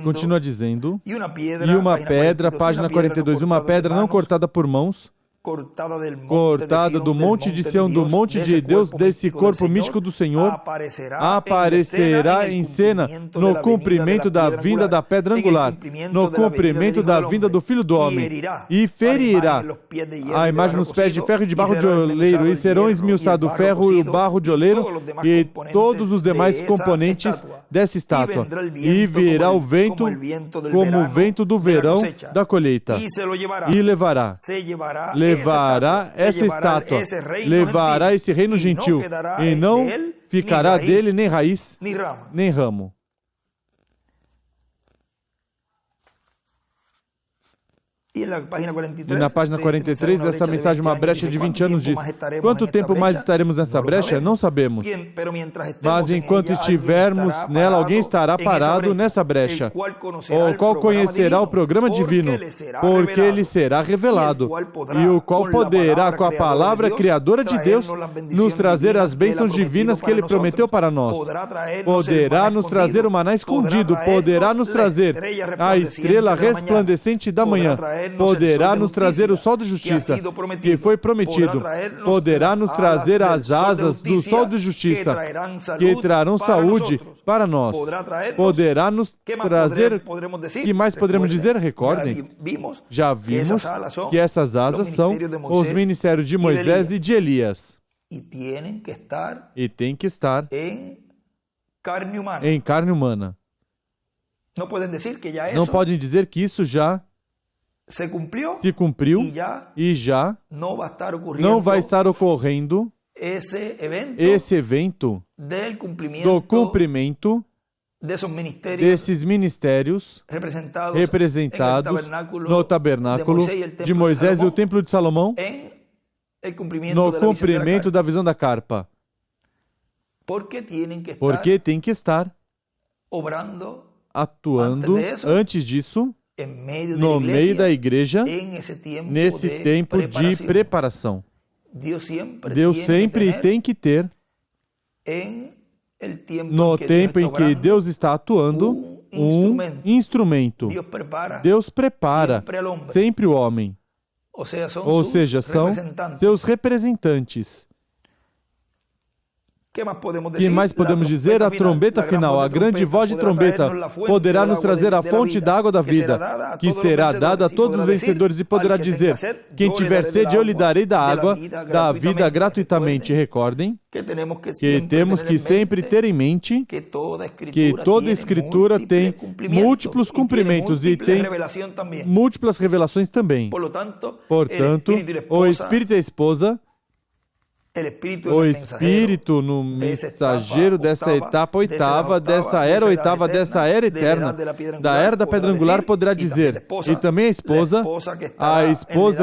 Continua dizendo, e uma pedra, página 42, uma pedra não cortada por mãos, cortada do monte de Sião, do monte de Deus, desse corpo místico do Senhor, aparecerá em cena no cumprimento da vinda da pedra angular, no cumprimento da vinda do Filho do Homem, e ferirá a imagem nos pés de ferro e de barro de oleiro, e serão esmiuçados o ferro e o barro de oleiro, e todos os demais componentes dessa estátua, e virá o vento como o vento do verão da colheita, e levará essa estátua, levará esse reino gentil, e não ficará dele nem raiz, nem ramo. E na página 43 dessa mensagem, uma brecha de 20 anos diz: quanto tempo mais estaremos nessa brecha? Não sabemos. Mas enquanto estivermos nela, alguém estará parado nessa brecha, o qual conhecerá o programa divino, porque lhe será revelado, e o qual poderá, com a palavra criadora de Deus, nos trazer as bênçãos divinas que Ele prometeu para nós. Poderá nos trazer o maná escondido, poderá nos trazer a estrela resplandecente da manhã, poderá nos trazer o sol de justiça, que foi prometido, poderá nos trazer as asas do sol de justiça, que trarão saúde para nós, poderá nos trazer... O que mais podemos dizer? Recordem, já vimos que essas asas são os ministérios de Moisés e de Elias, e tem que estar em carne humana. Não podem dizer que isso já se cumpriu e já não vai estar ocorrendo esse evento do cumprimento desses ministérios representados no tabernáculo de Moisés e o templo de Salomão, no cumprimento da visão da carpa. Porque tem que estar atuando antes disso, no meio da igreja, nesse tempo de preparação. Deus sempre tem que ter, no tempo em que Deus está atuando, um instrumento. Deus prepara sempre o homem. Ou seja, são seus representantes. O que mais podemos dizer? A trombeta final, a grande voz de trombeta, poderá nos trazer a fonte da água da vida, que será dada a todos os vencedores, e poderá dizer: quem tiver sede, eu lhe darei da água da vida gratuitamente. Recordem que temos que sempre ter em mente que toda Escritura tem múltiplos cumprimentos e tem múltiplas revelações também. Portanto, o Espírito e a esposa, o Espírito no mensageiro dessa etapa oitava, dessa era oitava, dessa era eterna, da era da pedra angular, poderá dizer, e também a esposa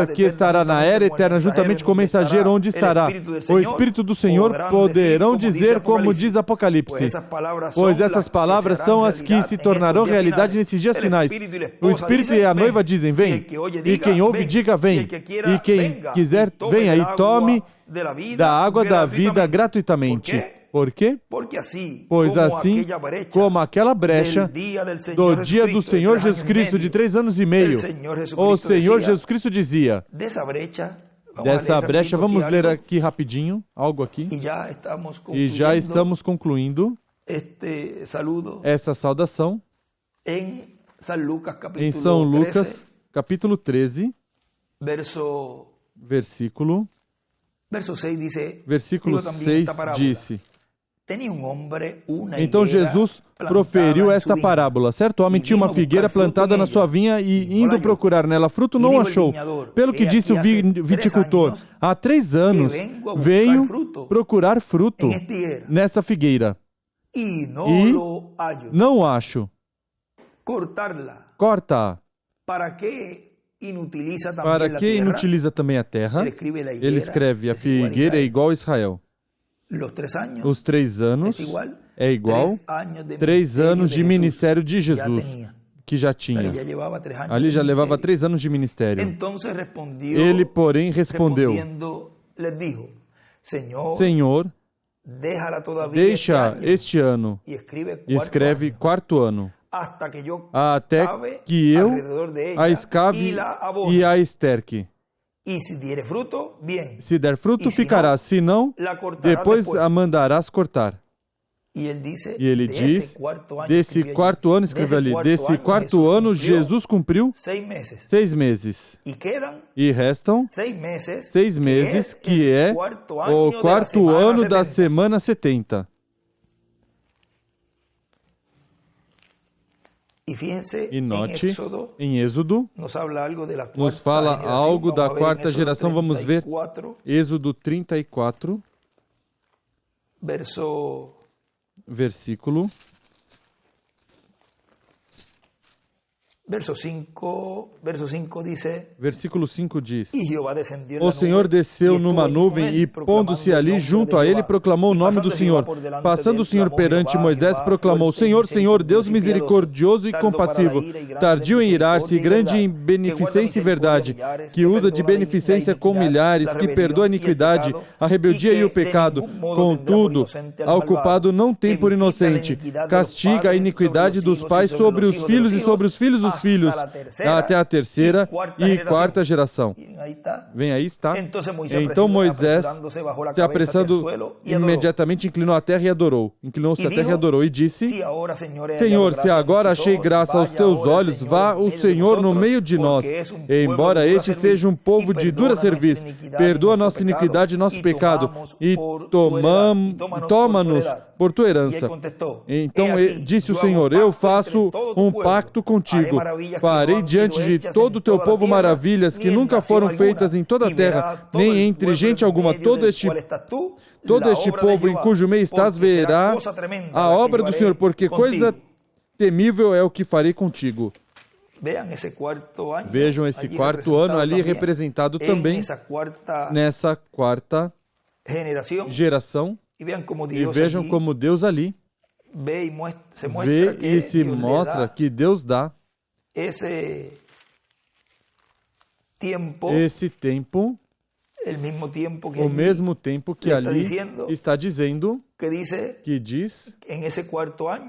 que estará na era eterna, juntamente com o mensageiro, onde estará o Espírito do Senhor, poderão dizer, como diz Apocalipse, pois essas palavras são as que se tornarão realidade nesses dias finais. O Espírito e a noiva dizem: vem, e quem ouve, diga: vem, e quem quiser, venha e tome da água da vida gratuitamente. Por quê? Pois assim como aquela brecha do dia do Senhor Jesus Cristo de 3 anos e meio, o Senhor Jesus Cristo dizia, dessa brecha, vamos ler aqui rapidinho, algo aqui, e já estamos concluindo essa saudação em São Lucas, capítulo 13, versículo 6 disse: então Jesus proferiu esta parábola. Certo homem tinha uma figueira plantada na sua vinha e, indo procurar nela fruto, não achou. Pelo que disse o viticultor: há 3 anos venho procurar fruto nessa figueira e não acho. Corta-a. Para que inutiliza também a terra? Ele escreve: a figueira é igual a Israel. Os 3 anos é igual 3 anos de ministério de Jesus, que já tinha. Ali já levava 3 anos de ministério. Ele, porém, respondeu: Senhor, deixa este ano, e escreve 4º ano, até que eu a escave e a esterque. Se der fruto, ficará. Se não, depois a mandarás cortar. E ele diz, desse 4º ano, escreve ali, desse 4º ano, Jesus cumpriu 6 meses. E restam 6 meses, que é o 4º ano da semana 70. E note, em Êxodo, nos fala algo da 4ª geração. Vamos ver Êxodo 34, versículo Versículo 5 diz: O Senhor desceu numa nuvem e, pondo-se ali junto a ele, proclamou o nome do Senhor. Passando o Senhor perante Moisés, proclamou: Senhor, Senhor, Deus misericordioso e compassivo, tardio em irar-se e grande em beneficência e verdade, que usa de beneficência com milhares, que perdoa a iniquidade, a rebeldia e o pecado. Contudo, ao culpado não tem por inocente, castiga a iniquidade dos pais sobre os filhos e sobre os filhos dos filhos, até a terceira e quarta geração. Vem aí, está. Então Moisés, se apressando, imediatamente inclinou a terra e adorou. Inclinou-se a terra e adorou e disse: Senhor, se agora achei graça aos teus olhos, vá o Senhor no meio de nós. Embora este seja um povo de dura serviço, perdoa nossa iniquidade e nosso pecado e toma-nos por tua herança. Então disse o Senhor: Eu faço um pacto contigo. Farei diante de todo o teu povo maravilhas que nunca foram feitas em toda a terra, nem entre gente alguma. Todo este povo em cujo meio estás verá a obra do Senhor, porque coisa temível é o que farei contigo. Vejam esse quarto ano ali representado também nessa quarta geração. E vejam como Deus ali vê e se mostra que Deus dá esse tempo, o mesmo tempo que ali está dizendo, que diz,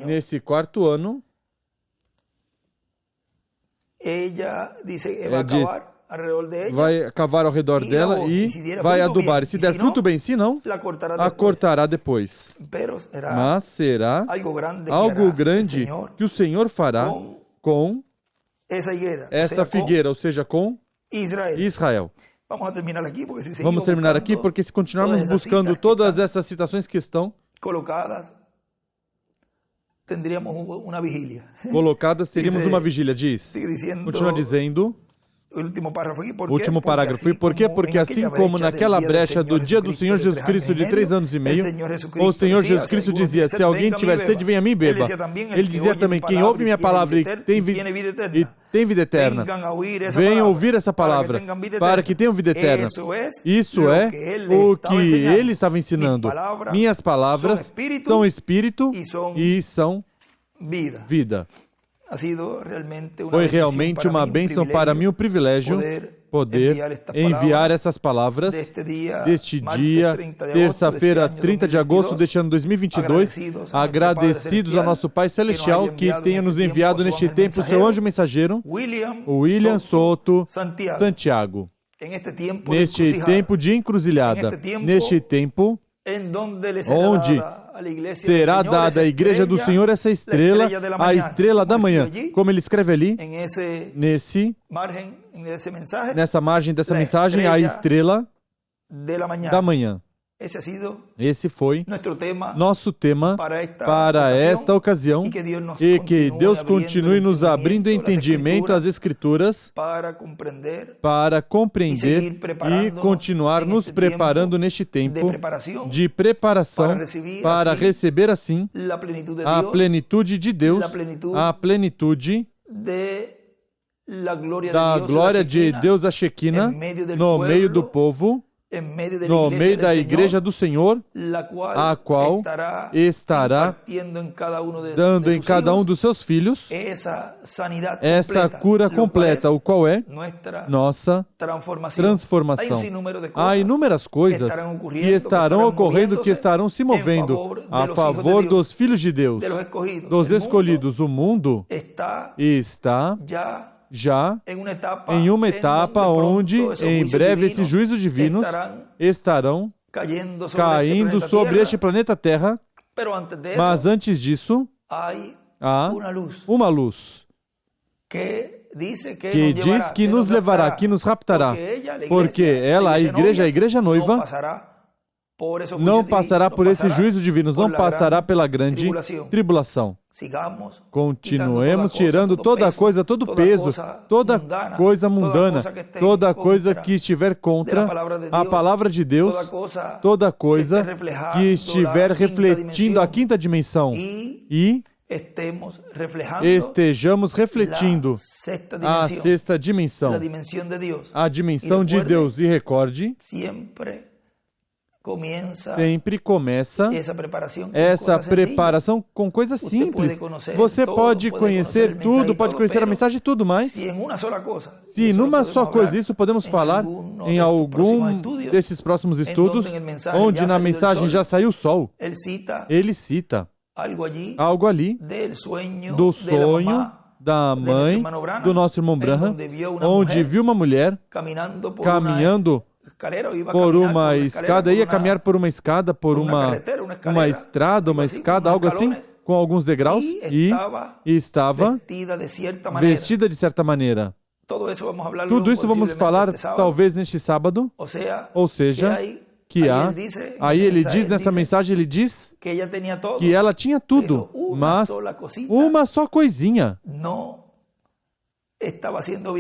nesse quarto ano, vai cavar ao redor dela e vai adubar. E se der fruto, bem, se não, a cortará depois. Mas será algo grande que o Senhor fará com essa figueira, ou seja, com Israel. Vamos terminar aqui, porque se continuarmos buscando todas essas citações que estão colocadas, teríamos uma vigília. Diz, continua dizendo, último parágrafo. E por quê? Porque assim como naquela brecha do dia do Senhor Jesus Cristo de 3 anos e meio, o Senhor Jesus Cristo dizia: se alguém tiver sede, venha a mim e beba. Ele dizia também: quem ouve minha palavra e tem vida eterna, venham ouvir essa palavra, para que tenham vida eterna. Isso é o que ele estava ensinando. Minhas palavras são espírito e são vida. Foi realmente uma bênção para mim, um privilégio poder enviar essas palavras deste dia, terça-feira, 30 de agosto deste ano 2022, agradecidos ao nosso Pai Celestial que tenha nos enviado neste tempo o seu anjo mensageiro, William Soto Santiago. Neste tempo de encruzilhada, neste tempo onde será dada à igreja do Senhor essa estrela, a estrela da manhã. Como ele escreve ali, nessa margem dessa mensagem, a estrela da manhã. Esse foi nosso tema para esta ocasião, e que Deus continue nos abrindo entendimento às Escrituras para compreender e continuar nos preparando neste tempo de preparação para receber assim a plenitude de Deus, a plenitude da glória de Deus, a Shekinah, no meio do povo, no meio da igreja do Senhor, a qual estará dando em cada um dos seus filhos essa cura completa, o qual é nossa transformação. Há inúmeras coisas que estarão ocorrendo, que estarão se movendo a favor dos filhos de Deus, dos escolhidos. O mundo está já em uma etapa onde, em breve, esses juízos divinos estarão caindo sobre este planeta Terra, mas antes disso, há uma luz que diz que nos levará, que nos raptará, porque ela, a igreja noiva, não passará por esses juízos divinos, não passará pela grande tribulação. Continuemos tirando toda coisa, todo peso, toda coisa mundana, toda coisa que estiver contra a palavra de Deus, toda coisa que estiver refletindo a quinta dimensão. E estejamos refletindo a sexta dimensão, a dimensão de Deus. E recorde, sempre começa essa preparação com coisas simples. Você pode conhecer tudo, pode conhecer a mensagem e tudo mais. Se numa só coisa, isso podemos falar em algum desses próximos estudos, onde na mensagem já saiu o sol. Ele cita algo ali do sonho da mãe do nosso irmão Branham, onde viu uma mulher caminhando por uma escada, ia caminhar por uma escada, por uma estrada, uma escada, algo assim, com alguns degraus, e estava vestida de certa maneira. Tudo isso vamos falar talvez neste sábado, ou seja, aí ele diz nessa mensagem, ele diz que ela tinha tudo, mas uma só coisinha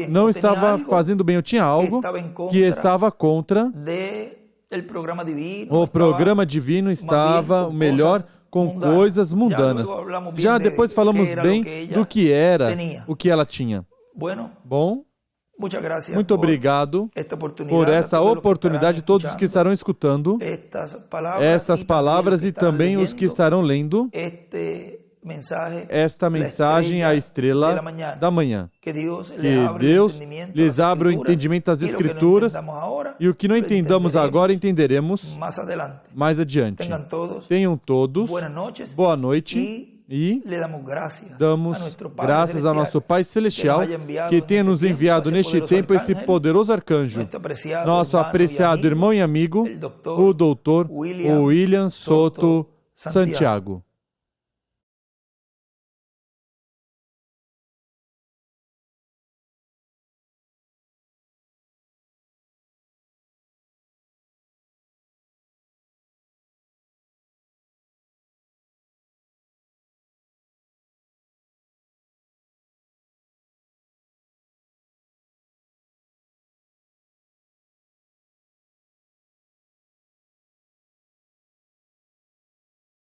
não estava fazendo bem, ou tinha algo que estava contra o programa divino, estava melhor com coisas mundanas. Já depois falamos bem do que era, o que ela tinha. Bom, muito obrigado por essa oportunidade, todos os que estarão escutando essas palavras e também os que estarão lendo esta mensagem, a estrela da manhã. Que Deus lhes abra o entendimento das Escrituras e o que não entendamos agora, entenderemos mais adiante. Tenham todos boa noite e damos graças ao nosso Pai Celestial que tenha nos enviado neste tempo esse poderoso arcanjo, nosso apreciado irmão e amigo, o Dr. William Soto Santiago.